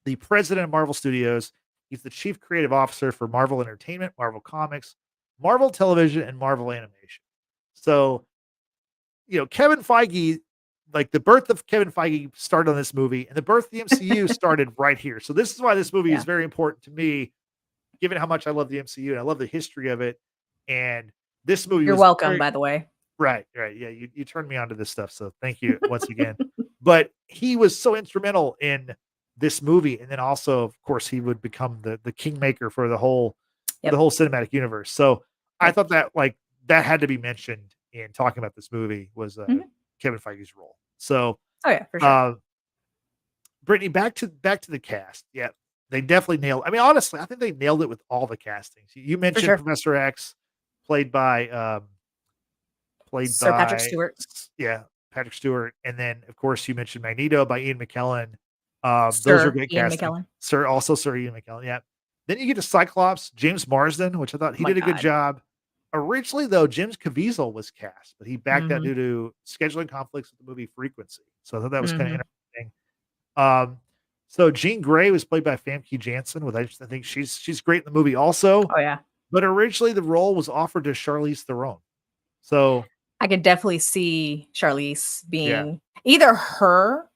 the president of Marvel Studios. He's the chief creative officer for Marvel Entertainment, Marvel Comics, Marvel Television, and Marvel Animation. So, Kevin Feige, like, the birth of Kevin Feige started on this movie, and the birth of the MCU started right here. So this is why this movie is very important to me, given how much I love the MCU and I love the history of it. And this movie, you're welcome, by the way. Right. Yeah, you turned me on to this stuff, so thank you once again. But he was so instrumental in this movie, and then also, of course, he would become the kingmaker for the whole cinematic universe. So I thought that that had to be mentioned in talking about this movie was Kevin Feige's role. So for sure. Brittany, back to the cast. Yeah, they definitely nailed. I mean, honestly, I think they nailed it with all the castings. You mentioned Professor X, played by Patrick Stewart. Yeah, Patrick Stewart, and then of course you mentioned Magneto by Ian McKellen. Those are great casting. Sir Ian McKellen. Yeah. Then you get to Cyclops, James Marsden, which I thought he did a good job. Originally, though, James Caviezel was cast, but he backed out due to scheduling conflicts with the movie Frequency. So I thought that was kind of interesting. So Jean Grey was played by Famke Janssen, I think she's great in the movie also. Oh yeah. But originally the role was offered to Charlize Theron. So I could definitely see Charlize being either her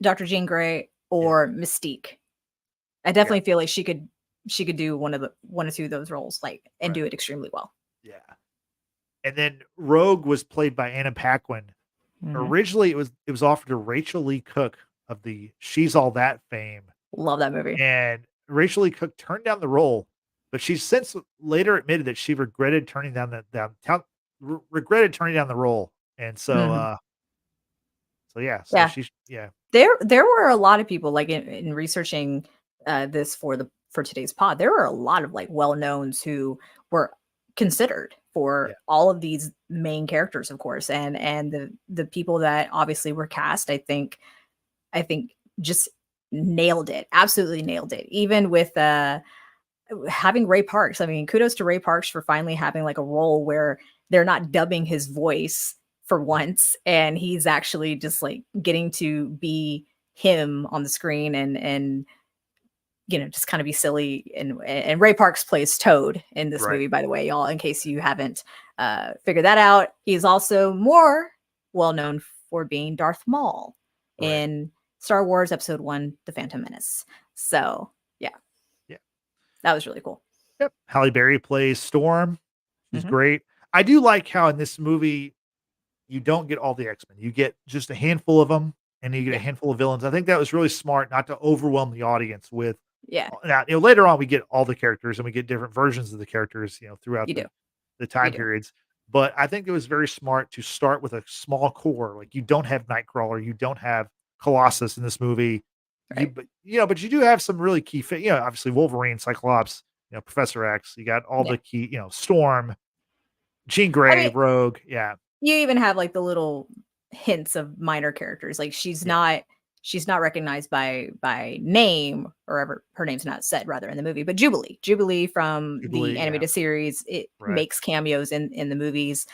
Dr. Jean Grey or Mystique. I definitely feel like she could do one or two of those roles, and do it extremely well. Yeah. And then Rogue was played by Anna Paquin. Originally it was offered to Rachel Lee Cook of the She's All That fame. Love that movie. And Rachel Lee Cook turned down the role, but she's since later admitted that she regretted turning down the role. And so there were a lot of people in researching this for today's pod. There were a lot of well-knowns who were considered for all of these main characters, of course, and the people that obviously were cast, I think just nailed it, absolutely nailed it. Even with having Ray Parks, I mean, kudos to Ray Parks for finally having a role where they're not dubbing his voice for once, and he's actually just getting to be him on the screen and just kind of be silly. And Ray Parks plays Toad in this Right. movie, by the way, y'all, in case you haven't figured that out. He's also more well known for being Darth Maul in Star Wars Episode 1, The Phantom Menace. So yeah, that was really cool. Yep. Halle Berry plays Storm. She's great. I do like how in this movie you don't get all the X-Men. You get just a handful of them, and you get a handful of villains. I think that was really smart not to overwhelm the audience with. Now, later on we get all the characters and we get different versions of the characters, throughout the time periods. But I think it was very smart to start with a small core. Like, you don't have Nightcrawler, you don't have Colossus in this movie. But you do have some really key obviously Wolverine, Cyclops, Professor X. You got all the key, Storm, Jean Grey, Rogue. Yeah. You even have like the little hints of minor characters. Like she's not recognized by name, or ever her name's not said rather in the movie, but Jubilee from the animated series, it makes cameos in the movies.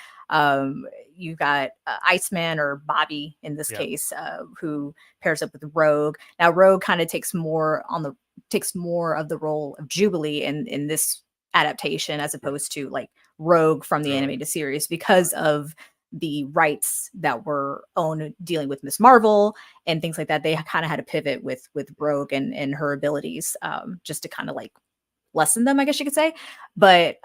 You've got Iceman, or Bobby in this case, who pairs up with Rogue. Now Rogue kind of takes more of the role of Jubilee in this adaptation, as opposed to like Rogue from the animated series, because of the rights that were owned dealing with Miss Marvel and things like that. They kind of had to pivot with Rogue and her abilities, just to kind of like lessen them, I guess you could say. But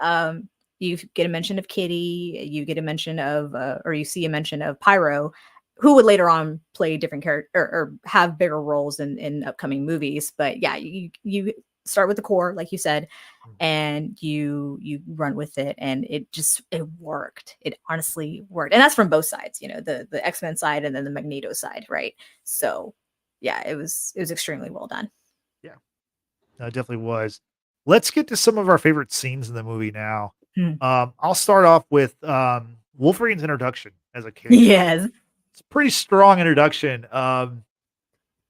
you get a mention of Kitty, you get a mention of, or you see a mention of Pyro, who would later on play different character or have bigger roles in upcoming movies. But yeah, you start with the core, like you said, and you run with it, and it worked. It honestly worked, and that's from both sides, the X-Men side and then the Magneto side, right? So yeah, it was extremely well done. Yeah, no, it definitely was. Let's get to some of our favorite scenes in the movie now. I'll start off with Wolverine's introduction as a character. Yes, it's a pretty strong introduction.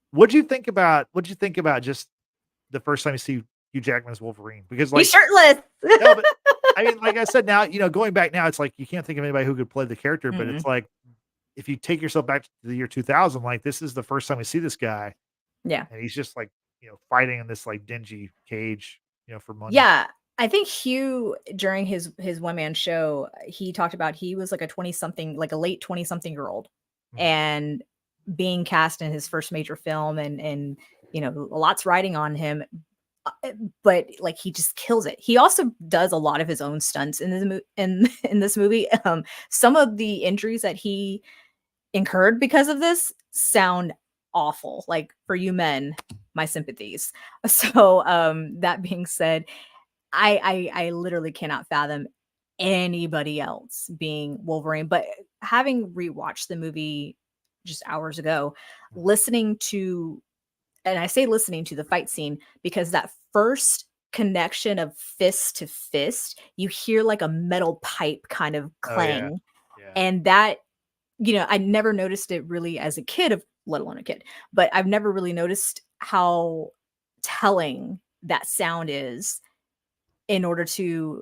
What'd you think about just the first time you see Hugh Jackman's Wolverine? Because he's shirtless. No, but I mean, like I said, now, going back now, it's like you can't think of anybody who could play the character, but it's like, if you take yourself back to the year 2000, like, this is the first time we see this guy. Yeah. And he's just like, fighting in this like dingy cage, for money. Yeah. I think Hugh, during his one-man show, he talked about he was like a late 20-something year old, and being cast in his first major film, and lots riding on him, but like he just kills it. He also does a lot of his own stunts in this movie. Some of the injuries that he incurred because of this sound awful. Like, for you men, my sympathies. So that being said, I literally cannot fathom anybody else being Wolverine. But having rewatched the movie just hours ago, listening to the fight scene, because that first connection of fist to fist, you hear like a metal pipe kind of clang. And that, I never noticed it really as a kid, let alone a kid, but I've never really noticed how telling that sound is in order to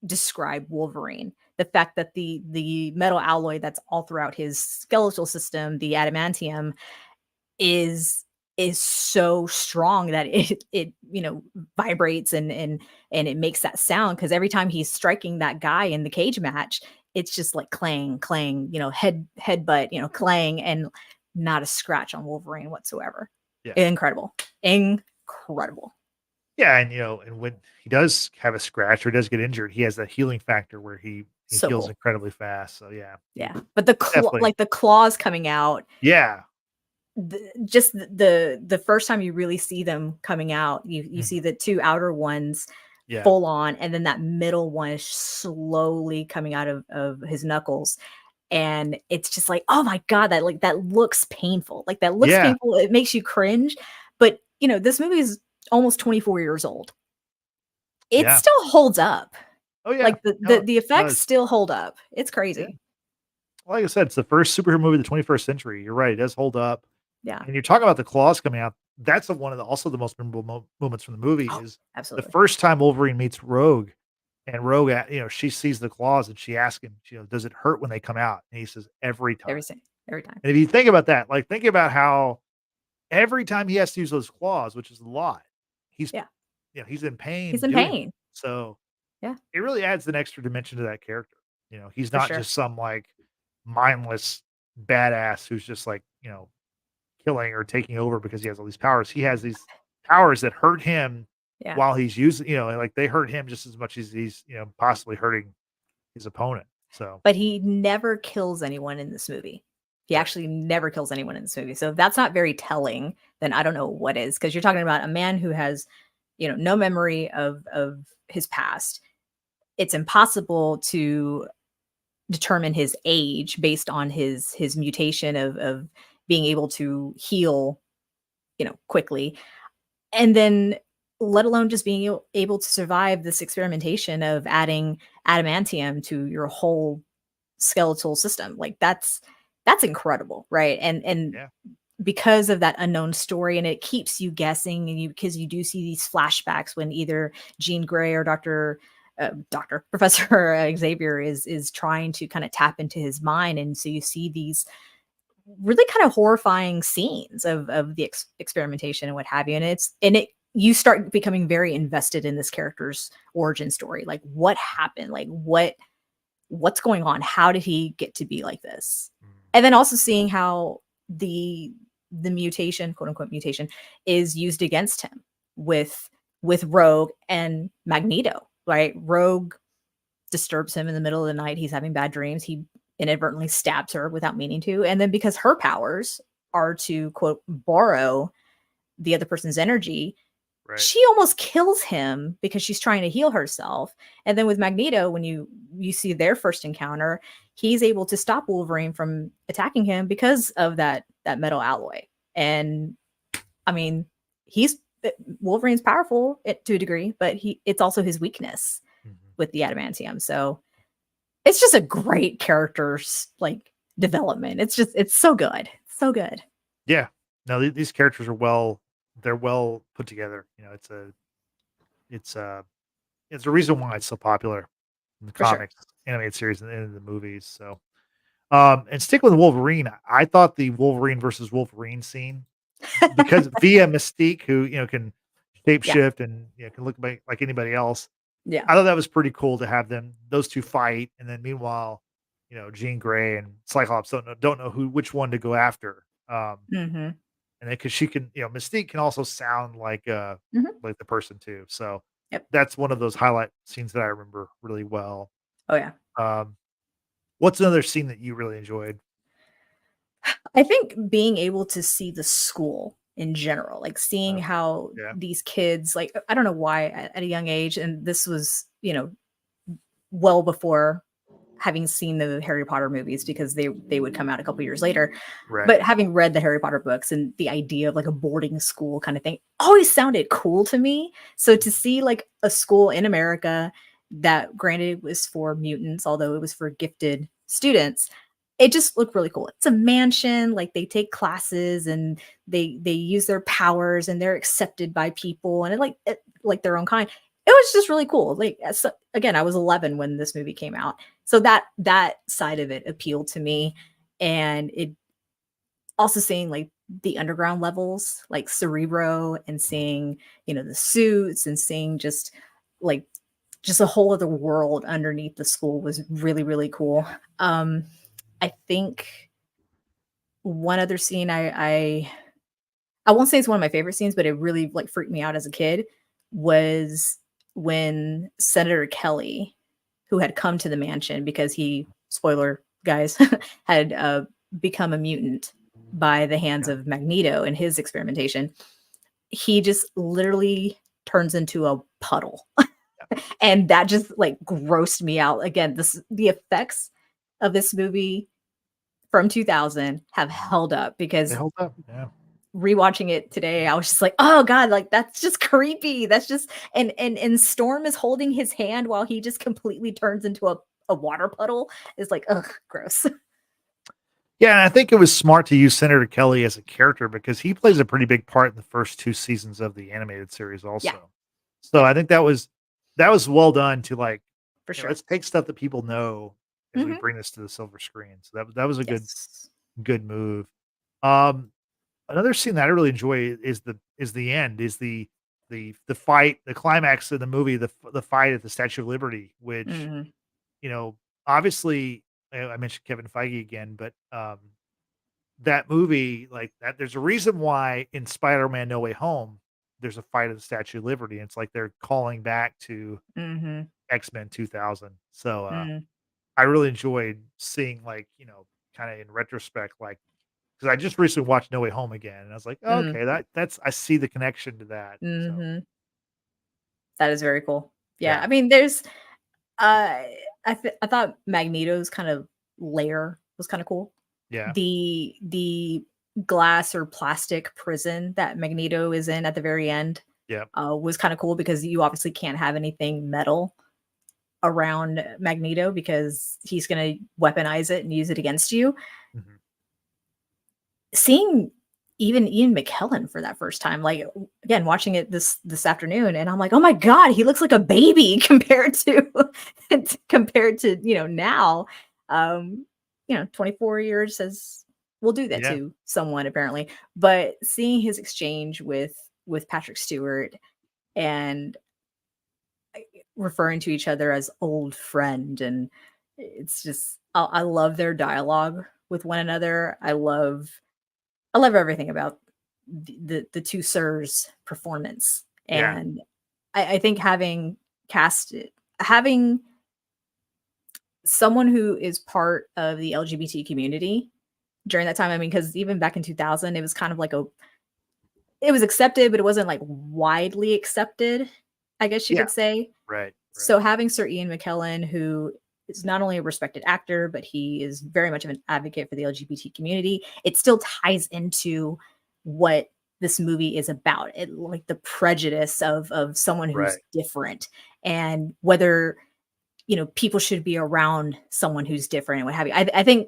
describe Wolverine. The fact that the metal alloy that's all throughout his skeletal system, the adamantium, is so strong that it vibrates and it makes that sound, because every time he's striking that guy in the cage match, it's just like clang, headbutt, clang, and not a scratch on Wolverine whatsoever. Incredible. Yeah, and when he does have a scratch or does get injured, he has that healing factor where he heals incredibly fast. So yeah, but the claws coming out, the first time you really see them coming out, you see the two outer ones full on, and then that middle one is slowly coming out of his knuckles, and it's just like, oh my god, that looks painful. Like, that looks painful. It makes you cringe. But this movie is almost 24 years old. It still holds up. Oh yeah, like the effects still hold up. It's crazy. Like I said, it's the first superhero movie of the 21st century. You're right; it does hold up. Yeah. And you're talking about the claws coming out. That's one of the most memorable moments from the movie. Is absolutely the first time Wolverine meets Rogue, and Rogue, she sees the claws and she asks him, does it hurt when they come out? And he says, every time. Every time. And if you think about that, like, think about how every time he has to use those claws, which is a lot, he's Yeah. he's in pain He's in doing it. pain. So Yeah, it really adds an extra dimension to that character. He's for not sure. just some like mindless badass who's just like, killing or taking over because he has all these powers. He has these powers that hurt him Yeah. while he's using, like they hurt him just as much as he's, possibly hurting his opponent. So, But he never kills anyone in this movie. He right. actually never kills anyone in this movie. So if that's not very telling, then I don't know what is, because you're talking about a man who has, no memory of his past. It's impossible to determine his age based on his mutation of being able to heal, quickly. And then let alone just being able to survive this experimentation of adding adamantium to your whole skeletal system. Like that's incredible, right? And Yeah. because of that unknown story, and it keeps you guessing, and because you do see these flashbacks when either Jean Grey or Dr. Professor Xavier is trying to kind of tap into his mind, and so you see these really kind of horrifying scenes of the experimentation and what have you, and it you start becoming very invested in this character's origin story. Like, what happened? Like, what's going on? How did he get to be like this? And then also seeing how the mutation, quote unquote mutation, is used against him with Rogue and Magneto. Right? Rogue disturbs him in the middle of the night. He's having bad dreams. He inadvertently stabs her without meaning to. And then because her powers are to, quote, borrow the other person's energy, Right. she almost kills him because she's trying to heal herself. And then with Magneto, when you see their first encounter, he's able to stop Wolverine from attacking him because of that metal alloy. And I mean, Wolverine's powerful to a degree, but it's also his weakness with the adamantium. So it's just a great character's like development. It's so good. So good. Yeah. No, these characters are they're well put together. It's a reason why it's so popular in the For sure. comics, animated series, and in the movies. So, and stick with Wolverine. I thought the Wolverine versus Wolverine scene, because via Mystique, who can shapeshift and can look like anybody else. Yeah. I thought that was pretty cool to have those two fight, and then meanwhile, Jean Grey and Cyclops don't know which one to go after. Mm-hmm. And then because she can, Mystique can also sound like like the person too. So Yep. that's one of those highlight scenes that I remember really well. Oh yeah. What's another scene that you really enjoyed? I think being able to see the school in general, like seeing how these kids, like, I don't know why at a young age, and this was, well before having seen the Harry Potter movies, because they would come out a couple years later. Right. But having read the Harry Potter books, and the idea of like a boarding school kind of thing always sounded cool to me. So to see like a school in America that, granted, was for mutants, although it was for gifted students, it just looked really cool. It's a mansion, like they take classes and they use their powers, and they're accepted by people, and like their own kind. It was just really cool. Like, so, again, I was 11 when this movie came out, so that side of it appealed to me. And it also seeing like the underground levels, like Cerebro, and seeing the suits, and seeing just a whole other world underneath the school was really, really cool. I think one other scene I won't say it's one of my favorite scenes, but it really like freaked me out as a kid, was when Senator Kelly, who had come to the mansion because he, spoiler guys, had become a mutant by the hands of Magneto in his experimentation, he just literally turns into a puddle. And that just like grossed me out. Again, the effects of this movie from 2000 have held up, because They hold up. Yeah. rewatching it today, I was just like, oh god, like that's just creepy. That's just and Storm is holding his hand while he just completely turns into a water puddle. It's like, ugh, gross. Yeah, and I think it was smart to use Senator Kelly as a character because he plays a pretty big part in the first 2 seasons of the animated series also. Yeah. So I think that was well done to like, For sure. let's take stuff that people know as we bring this to the silver screen. So that was a good move. Another scene that I really enjoy is the end, is the the fight, the climax of the movie, the fight at the Statue of Liberty, which obviously I mentioned Kevin Feige again, but that movie, like that, there's a reason why in Spider-Man No Way Home there's a fight at the Statue of Liberty. And it's like they're calling back to X-Men 2000. So I really enjoyed seeing, like, kind of in retrospect, like, because I just recently watched No Way Home again, and I was like, oh, okay, that's I see the connection to that. So. That is very cool. Yeah, Yeah. I mean, there's, I thought Magneto's kind of lair was kind of cool. Yeah. The glass or plastic prison that Magneto is in at the very end, was kind of cool because you obviously can't have anything metal around Magneto because he's going to weaponize it and use it against you. Seeing even Ian McKellen for that first time, like, again, watching it this afternoon, and I'm like, oh my God, he looks like a baby compared to now. 24 years says we'll do that to someone, apparently. But seeing his exchange with Patrick Stewart and referring to each other as old friend, and it's just, I love their dialogue with one another. I love everything about the two sirs' performance. And I think having someone who is part of the LGBT community during that time, I mean, because even back in 2000, it was kind of like it was accepted, but it wasn't like widely accepted, I guess you could say. Right. So having Sir Ian McKellen, who is not only a respected actor, but he is very much of an advocate for the LGBT community, it still ties into what this movie is about. It, like, the prejudice of someone who's different, and whether, people should be around someone who's different and what have you. I think,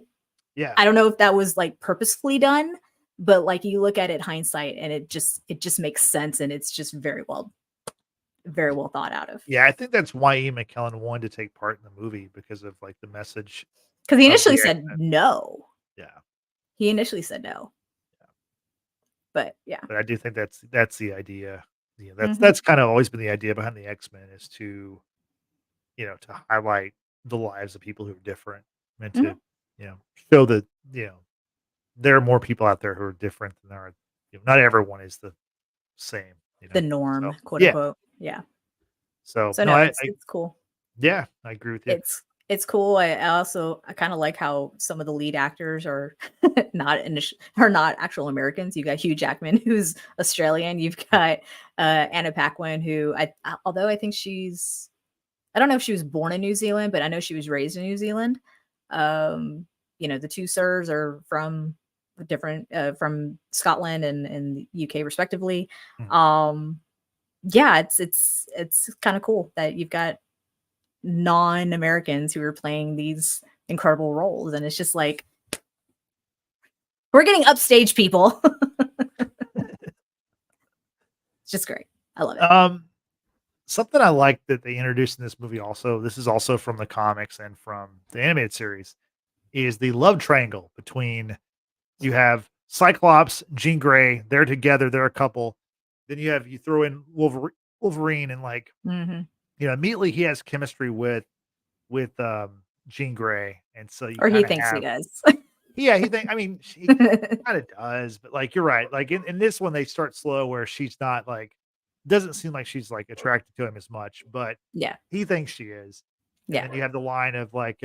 I don't know if that was like purposefully done, but like, you look at it hindsight and it just makes sense, and it's just very well thought out of. Yeah, I think that's why Ian McKellen wanted to take part in the movie, because of, like, the message. Because he initially said no. Yeah. He initially said no. Yeah. But yeah. But I do think that's the idea. That's kind of always been the idea behind the X-Men, is to, to highlight the lives of people who are different, and to, show that, there are more people out there who are different than there are. Not everyone is the same. The norm, quote unquote. Yeah. So no, it's cool. Yeah, I agree with you. It's cool. I kind of like how some of the lead actors are not actual Americans. You got Hugh Jackman, who's Australian. You've got Anna Paquin, who although I think I don't know if she was born in New Zealand, but I know she was raised in New Zealand. The two sirs are from from Scotland and the UK respectively. It's kind of cool that you've got non-Americans who are playing these incredible roles, and it's just like, we're getting upstage people. It's just great. I love it. Something I like that they introduced in this movie, also, this is also from the comics and from the animated series, is the love triangle between, you have Cyclops, Jean Grey, they're together, they're a couple. Then you throw in Wolverine, and, like, immediately he has chemistry with Jean Grey, and so he thinks he does. Yeah, he kind of does, but, like, you're right. Like, in this one, they start slow, where she's not, like, doesn't seem like she's, like, attracted to him as much, but he thinks she is. And then you have the line of, like,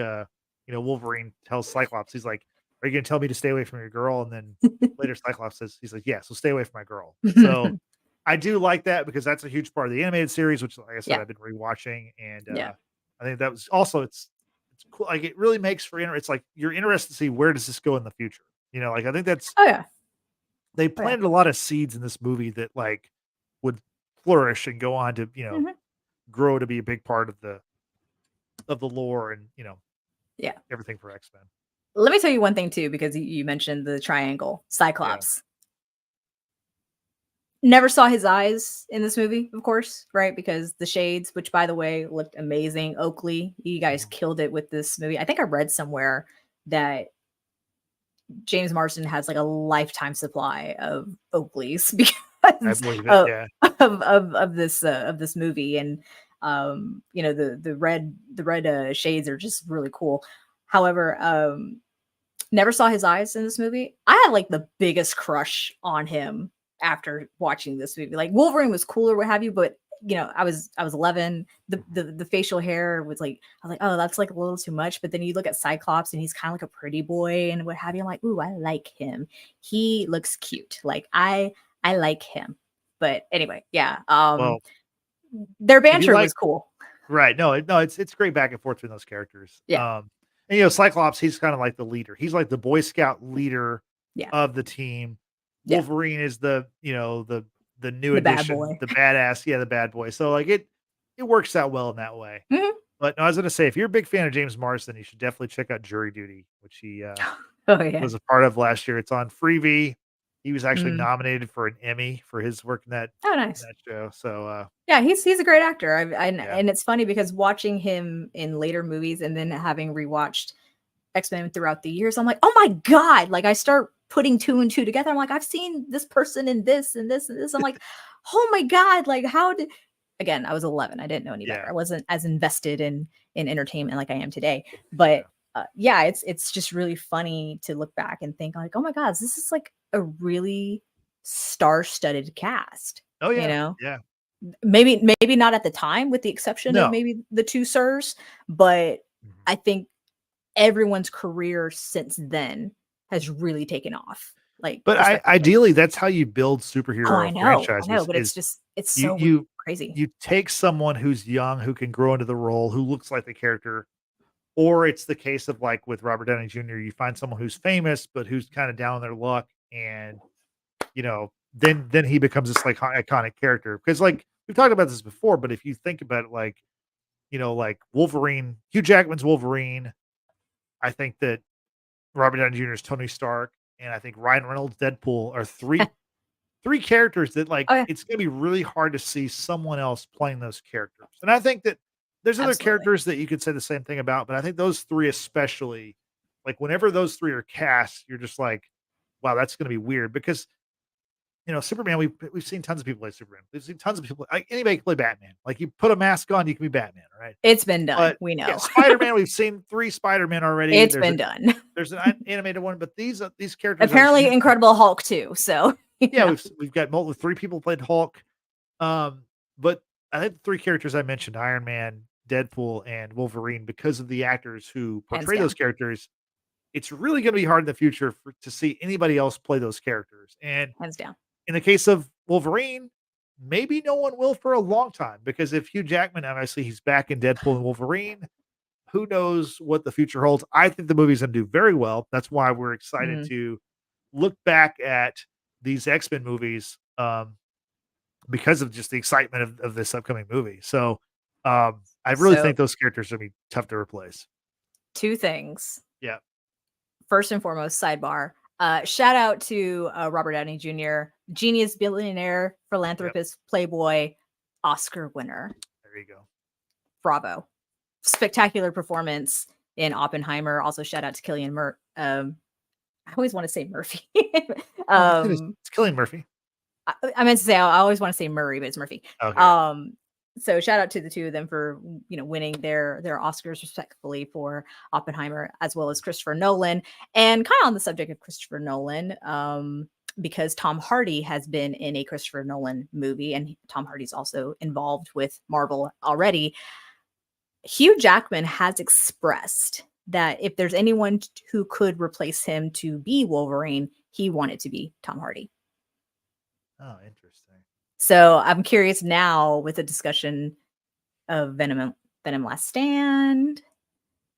Wolverine tells Cyclops, he's like, "Are you gonna tell me to stay away from your girl?" And then later Cyclops says, he's like, "Yeah, so stay away from my girl." So I do like that, because that's a huge part of the animated series, which, like I said, I've been rewatching, and I think that was also, it's cool. Like, it really makes for it's like, you're interested to see, where does this go in the future? Like, I think that's they planted a lot of seeds in this movie that, like, would flourish and go on to, grow to be a big part of the lore, and everything for X-Men. Let me tell you one thing too, because you mentioned the triangle, Cyclops. Never saw his eyes in this movie, of course, right? Because the shades, which, by the way, looked amazing. Oakley, you guys killed it with this movie. I think I read somewhere that James Marsden has like a lifetime supply of Oakleys I believe it. Yeah. of this movie. And the red shades are just really cool. However, never saw his eyes in this movie. I had like the biggest crush on him after watching this movie. Like Wolverine was cool or what have you, but I was 11. The facial hair was like, I was like, oh, that's like a little too much. But then you look at Cyclops and he's kind of like a pretty boy and what have you. I'm like, ooh, I like him. He looks cute. Like I like him. But anyway, yeah. Well, Their banter was cool. Right. No, it's great back and forth between those characters. Yeah. And Cyclops, he's kind of like the leader. He's like the Boy Scout leader of the team. Wolverine is the new addition, the badass, the bad boy. So like it works out well in that way. Mm-hmm. But no, I was gonna say, if you're a big fan of James Marsden, you should definitely check out Jury Duty, which he was a part of last year. It's on Freevee. He was actually nominated for an Emmy for his work in that, nice. that show. So yeah, he's a great actor. And it's funny because watching him in later movies and then having rewatched X-Men throughout the years, I'm like, oh my God, like I start putting two and two together. I'm like, I've seen this person in this and this and this. I'm like, oh my God, like again, I was 11. I didn't know any better. I wasn't as invested in entertainment like I am today. But it's just really funny to look back and think like, oh my God, this is like a really star-studded cast. Oh yeah. Yeah. Maybe not at the time, with the exception of maybe the two sirs, but I think everyone's career since then has really taken off. Like, but ideally, that's how you build superhero franchises. I know, but it's so crazy. You take someone who's young, who can grow into the role, who looks like the character, or it's the case of like with Robert Downey Jr. You find someone who's famous but who's kind of down on their luck, and then he becomes this like iconic character. Because like we've talked about this before, but if you think about it, like like Wolverine, Hugh Jackman's Wolverine, I think that Robert Downey Jr.'s Tony Stark, and I think Ryan Reynolds' Deadpool are three characters that like it's gonna be really hard to see someone else playing those characters. And I think that there's other characters that you could say the same thing about, but I think those three especially, like whenever those three are cast, you're just like, wow, that's gonna be weird. Because Superman, we've seen tons of people play Superman. We've seen tons of people. Anybody can play Batman. Like you put a mask on, you can be Batman, right? It's been done. We know. Yeah, Spider-Man. We've seen 3 Spider-Men already. It's been done. There's an animated one, but these characters apparently Incredible Hulk too. So we've got 3 people played Hulk. But I think the 3 characters I mentioned, Iron Man, Deadpool, and Wolverine, because of the actors who portray those characters, it's really going to be hard in the future to see anybody else play those characters. And hands down. In the case of Wolverine, maybe no one will for a long time, because if Hugh Jackman, obviously he's back in Deadpool and Wolverine, who knows what the future holds. I think the movie's going to do very well. That's why we're excited to look back at these X-Men movies because of just the excitement of this upcoming movie. So I really think those characters are going to be tough to replace. 2 things. Yeah. First and foremost, sidebar. Shout out to Robert Downey Jr., genius, billionaire, philanthropist, playboy, Oscar winner. There you go. Bravo. Spectacular performance in Oppenheimer. Also, shout out to Cillian Murphy. I always want to say Murphy. It's Cillian Murphy. I meant to say, I always want to say Murray, but it's Murphy. Okay. So shout out to the 2 of them for winning their Oscars respectfully for Oppenheimer, as well as Christopher Nolan. And kind of on the subject of Christopher Nolan, because Tom Hardy has been in a Christopher Nolan movie, and Tom Hardy's also involved with Marvel already. Hugh Jackman has expressed that if there's anyone who could replace him to be Wolverine, he wanted to be Tom Hardy. Oh, interesting. So I'm curious now with the discussion of Venom Last Stand,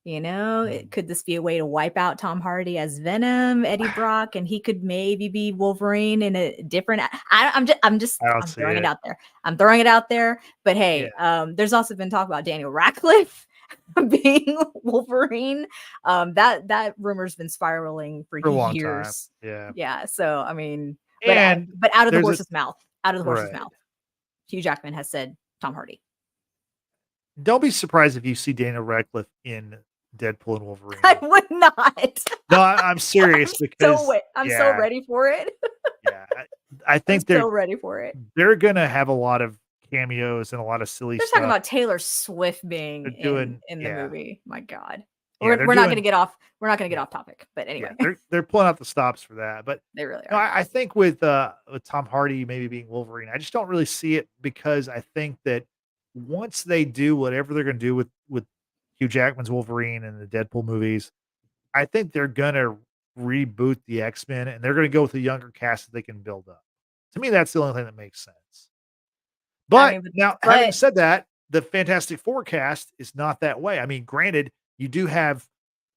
could this be a way to wipe out Tom Hardy as Venom, Eddie Brock, and he could maybe be Wolverine in a different, I'm throwing it out there. I'm throwing it out there, but hey, there's also been talk about Daniel Radcliffe being Wolverine. That rumor's been spiraling for years. Time. Yeah. So, I mean, but out of the horse's mouth. Out of the horse's mouth. Hugh Jackman has said Tom Hardy. Don't be surprised if you see Daniel Radcliffe in Deadpool and Wolverine. I would not. No, I'm serious because I'm so ready for it. I I'm think so ready for it. they're gonna have a lot of cameos and a lot of silly They're stuff. talking about Taylor Swift being They're doing in the movie. My God. Yeah, they're We're not gonna doing get off. We're not gonna get yeah, off topic. But anyway, they're pulling out the stops for that. But they really no, are. I think with Tom Hardy maybe being Wolverine, I just don't really see it because I think that once they do whatever they're gonna do with Hugh Jackman's Wolverine and the Deadpool movies, I think they're gonna reboot the X-Men and they're gonna go with a younger cast that they can build up. To me, that's the only thing that makes sense. I But mean, now, having said that, the Fantastic Four cast is not that way. I mean, granted, you do have,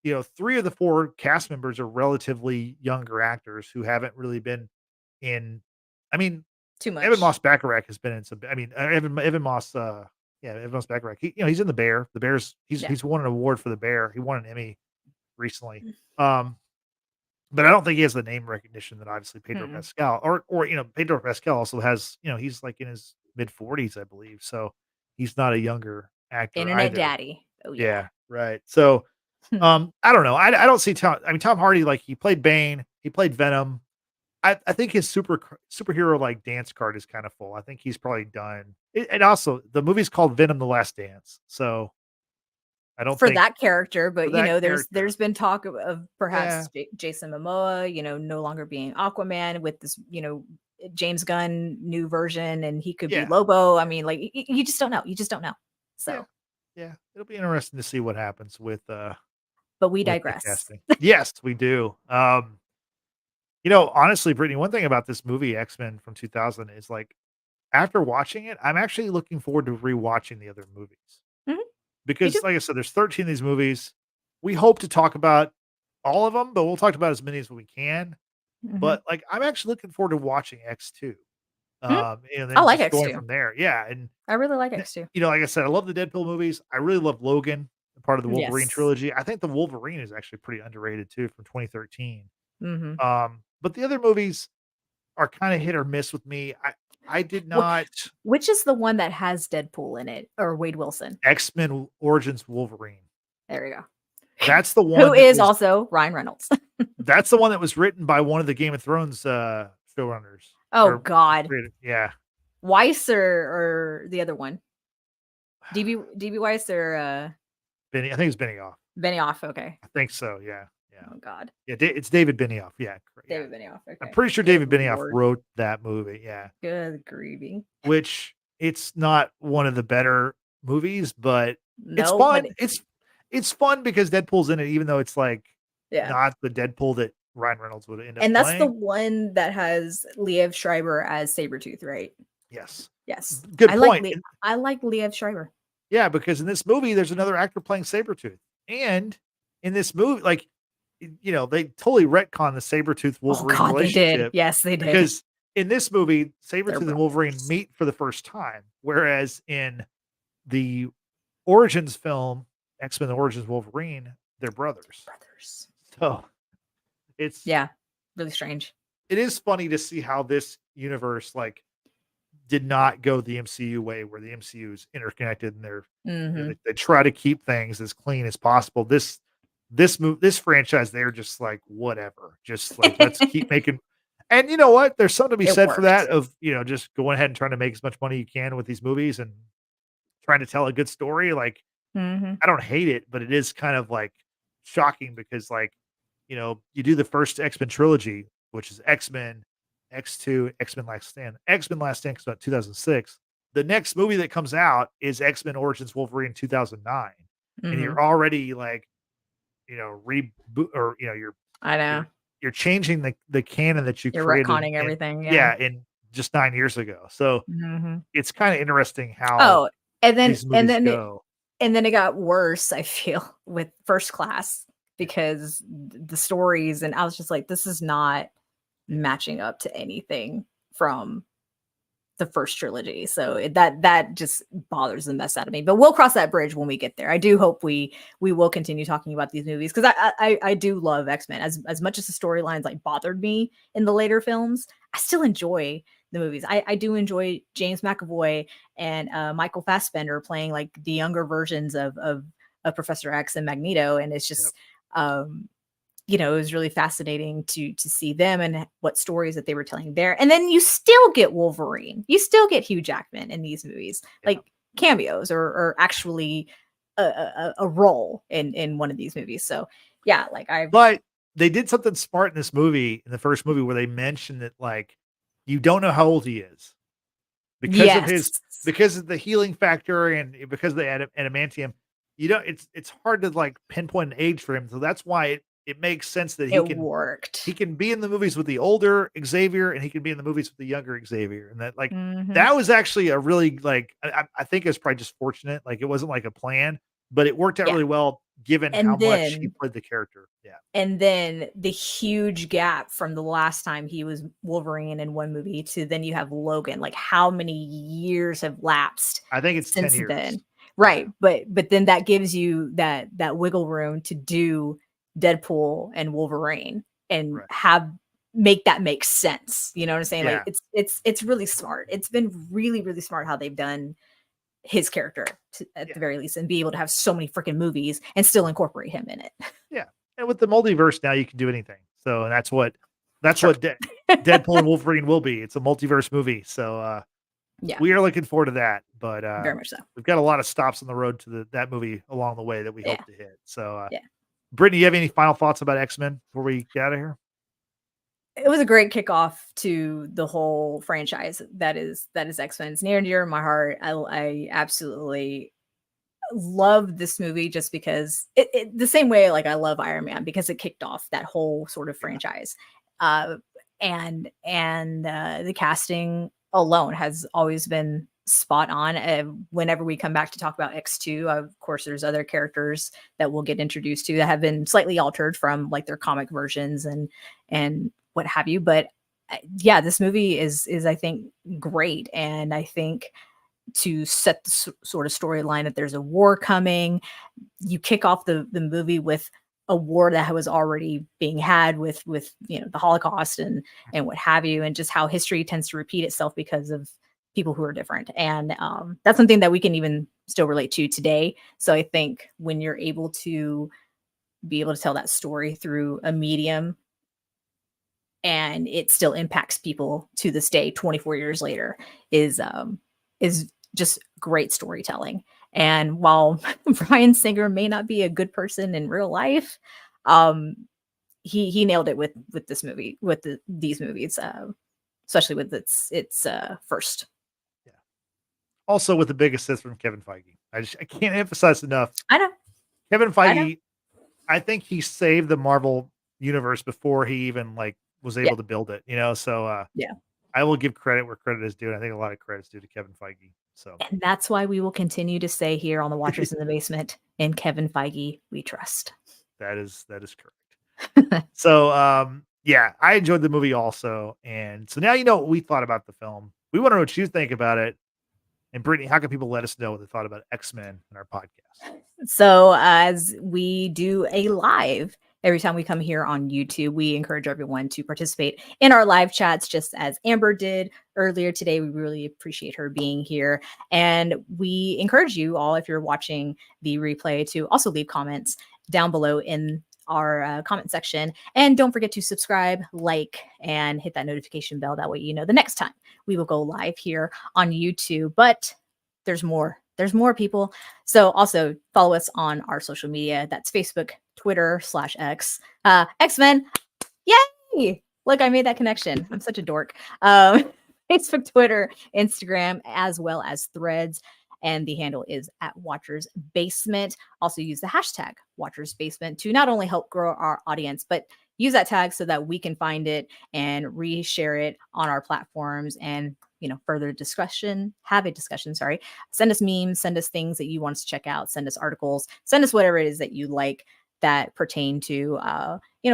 3 of the 4 cast members are relatively younger actors who haven't really been in. I mean, too much. Evan Moss Bacharach has been in some. I mean, Evan Moss. Evan Moss Bacharach. He's in the Bear. The Bears. He's won an award for the Bear. He won an Emmy recently. But I don't think he has the name recognition that obviously Pedro Pascal or Pedro Pascal also has. He's like in his mid-40s, I believe. So he's not a younger actor Internet either. daddy. Oh yeah. Right. So I don't know. I don't see Tom. I mean, Tom Hardy, like he played Bane, he played Venom. I think his superhero like dance card is kind of full. I think he's probably done. And also, the movie's called Venom: The Last Dance. So I don't For think that character, but that there's been talk of perhaps Yeah. Jason Momoa, no longer being Aquaman with this, James Gunn new version, and he could be Yeah. Lobo. I mean, like you just don't know. You just don't know. So Yeah, it'll be interesting to see what happens with but we with the digress. casting. Yes, we do. Honestly, Brittany, one thing about this movie, X-Men from 2000, is like after watching it, I'm actually looking forward to rewatching the other movies. Mhm. Because like I said, there's 13 of these movies. We hope to talk about all of them, but we'll talk about as many as we can. But like I'm actually looking forward to watching X2. And then I like just going X2. from there. Yeah. And I really like X2. like I said, I love the Deadpool movies. I really love Logan, part of the Wolverine Yes. trilogy. I think the Wolverine is actually pretty underrated too from 2013. Mhm. But the other movies are kind of hit or miss with me. I did not Which is the one that has Deadpool in it or Wade Wilson? X-Men Origins Wolverine. There you go. That's the one Who is also Ryan Reynolds. That's the one that was written by one of the Game of Thrones showrunners. Oh God. Yeah. Weiss or the other one? DB Weiss or Benny, I think it's Benioff. Benioff, okay. I think so, yeah. Oh God. Yeah, it's David Benioff, yeah. David Benioff, okay. I'm pretty sure David Benioff wrote that movie, yeah. Good grieving. Which it's not one of the better movies, but it's fun. It's fun because Deadpool's in it, even though it's like not the Deadpool that Ryan Reynolds would end up And that's playing. the one that has Liev Schreiber as Sabretooth, right? Yes. Yes. Good point. I like Liev Schreiber. Yeah, because in this movie, there's another actor playing Sabretooth. And in this movie, like, they totally retcon the Sabretooth Wolverine relationship. They did. Yes, they did. Because in this movie, Sabretooth and Wolverine meet for the first time. Whereas in the Origins film, X-Men Origins Wolverine, they're brothers. So it's really strange. It is funny to see how this universe like did not go the MCU way, where the MCU is interconnected and they're they try to keep things as clean as possible. This franchise, they're just like whatever, just like let's keep making. And you know what? There's something to be said for that of just going ahead and trying to make as much money you can with these movies and trying to tell a good story. Like I don't hate it, but it is kind of like shocking because like you do the first X-Men trilogy, which is X-Men, X2, X-Men Last Stand. X-Men Last Stand comes out 2006. The next movie that comes out is X-Men Origins Wolverine 2009. And you're already like, reboot or I know. You're changing the canon that you're created. Retconning everything. In just 9 years ago. So it's kind of interesting how and then go. And then it got worse, I feel, with First Class because the stories, and I was just like, this is not matching up to anything from the first trilogy. So that just bothers the mess out of me. But we'll cross that bridge when we get there. I do hope we will continue talking about these movies because I do love X-Men as much as the storylines like bothered me in the later films. I still enjoy the movies. I do enjoy James McAvoy and Michael Fassbender playing like the younger versions of Professor X and Magneto, and it's just you know, it was really fascinating to see them and what stories that they were telling there. And then you still get Wolverine, you still get Hugh Jackman in these movies, like cameos or actually a role in one of these movies. So yeah, like But they did something smart in this movie, in the first movie, where they mentioned that like you don't know how old he is because of the healing factor and because of the adamantium. You know, it's hard to like pinpoint an age for him. So that's why it makes sense that it worked. He can be in the movies with the older Xavier and he can be in the movies with the younger Xavier. And that like that was actually a really like I think it's probably just fortunate. Like it wasn't like a plan, but it worked out really well given how much he played the character. Yeah. And then the huge gap from the last time he was Wolverine in one movie to then you have Logan. Like how many years have lapsed? I think it's 10 years. Then. Right. But then that gives you that wiggle room to do Deadpool and Wolverine and make that make sense. You know what I'm saying? Yeah. Like it's really smart. It's been really, really smart how they've done his character at the very least, and be able to have so many freaking movies and still incorporate him in it. Yeah. And with the multiverse now you can do anything. So that's what Deadpool and Wolverine will be. It's a multiverse movie. So we are looking forward to that. But very much so. We've got a lot of stops on the road to that movie along the way that we hope to hit. So Brittany, you have any final thoughts about X-Men before we get out of here? It was a great kickoff to the whole franchise that is X-Men. It's near and dear to my heart. I absolutely love this movie just because the same way like I love Iron Man, because it kicked off that whole sort of franchise. And the casting alone has always been spot on. Whenever we come back to talk about X2, of course there's other characters that we'll get introduced to that have been slightly altered from like their comic versions and what have you. But yeah, this movie is I think great. And I think to set the sort of storyline that there's a war coming, you kick off the movie with a war that was already being had with you know the Holocaust and what have you, and just how history tends to repeat itself because of people who are different. And that's something that we can even still relate to today. So I think when you're able to tell that story through a medium and it still impacts people to this day 24 years later is just great storytelling. And while Bryan Singer may not be a good person in real life, he nailed it with this movie, with these movies, especially with its first. Yeah. Also with the big assist from Kevin Feige. I can't emphasize enough. I know. Kevin Feige, I think he saved the Marvel universe before he even like was able to build it, you know? So I will give credit where credit is due. I think a lot of credit's due to Kevin Feige. So, and that's why we will continue to say here on the Watchers in the Basement, in Kevin Feige we trust. That is correct. So I enjoyed the movie also. And so now you know what we thought about the film. We want to know what you think about it. And Brittany, how can people let us know what they thought about X-Men in our podcast? So as we do a live every time we come here on YouTube, we encourage everyone to participate in our live chats, just as Amber did earlier today. We really appreciate her being here. And we encourage you all, if you're watching the replay, to also leave comments down below in our comment section. And don't forget to subscribe, like, and hit that notification bell. That way you know the next time we will go live here on YouTube. But there's more. There's more, people. So also follow us on our social media. That's Facebook, Twitter /X, X-Men. Yay! Look, I made that connection. I'm such a dork. Facebook, Twitter, Instagram, as well as Threads. And the handle is @Watchers Basement. Also use the hashtag Watchers Basement to not only help grow our audience, but use that tag so that we can find it and reshare it on our platforms and, you know, further have a discussion, sorry. Send us memes, send us things that you want us to check out, send us articles, send us whatever it is that you like that pertain to,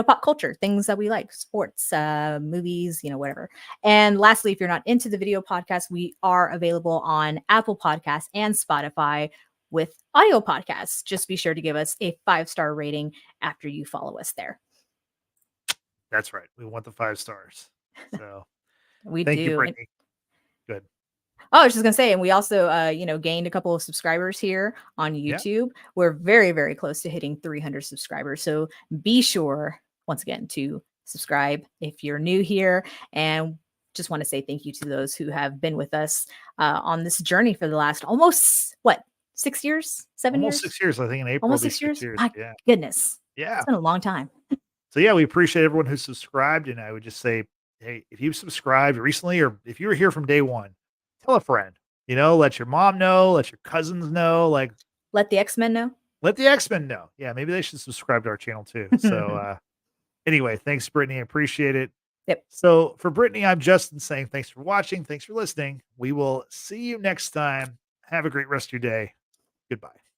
pop culture, things that we like, sports, movies, whatever. And lastly, if you're not into the video podcast, we are available on Apple Podcasts and Spotify with audio podcasts. Just be sure to give us a 5-star rating after you follow us there. That's right. We want the 5 stars. So we thank do. You, Brittany. Good. Oh, I was just gonna say, and we also, gained a couple of subscribers here on YouTube. Yeah. We're very, very close to hitting 300 subscribers. So be sure, once again to subscribe if you're new here, and just want to say thank you to those who have been with us on this journey for the last almost 6 years, 7 Almost years, 6 years. I think in April almost will be 6 6 years. years. My Yeah. goodness, Yeah. it's been a long time. So yeah, we appreciate everyone who subscribed, and I would just say, hey, if you've subscribed recently, or if you were here from day one, tell a friend. Let your mom know, let your cousins know, like Let the X-Men know. let the X-Men know. Yeah, maybe they should subscribe to our channel too. So anyway, thanks, Brittany. I appreciate it. Yep. So for Brittany, I'm Justin saying thanks for watching. Thanks for listening. We will see you next time. Have a great rest of your day. Goodbye.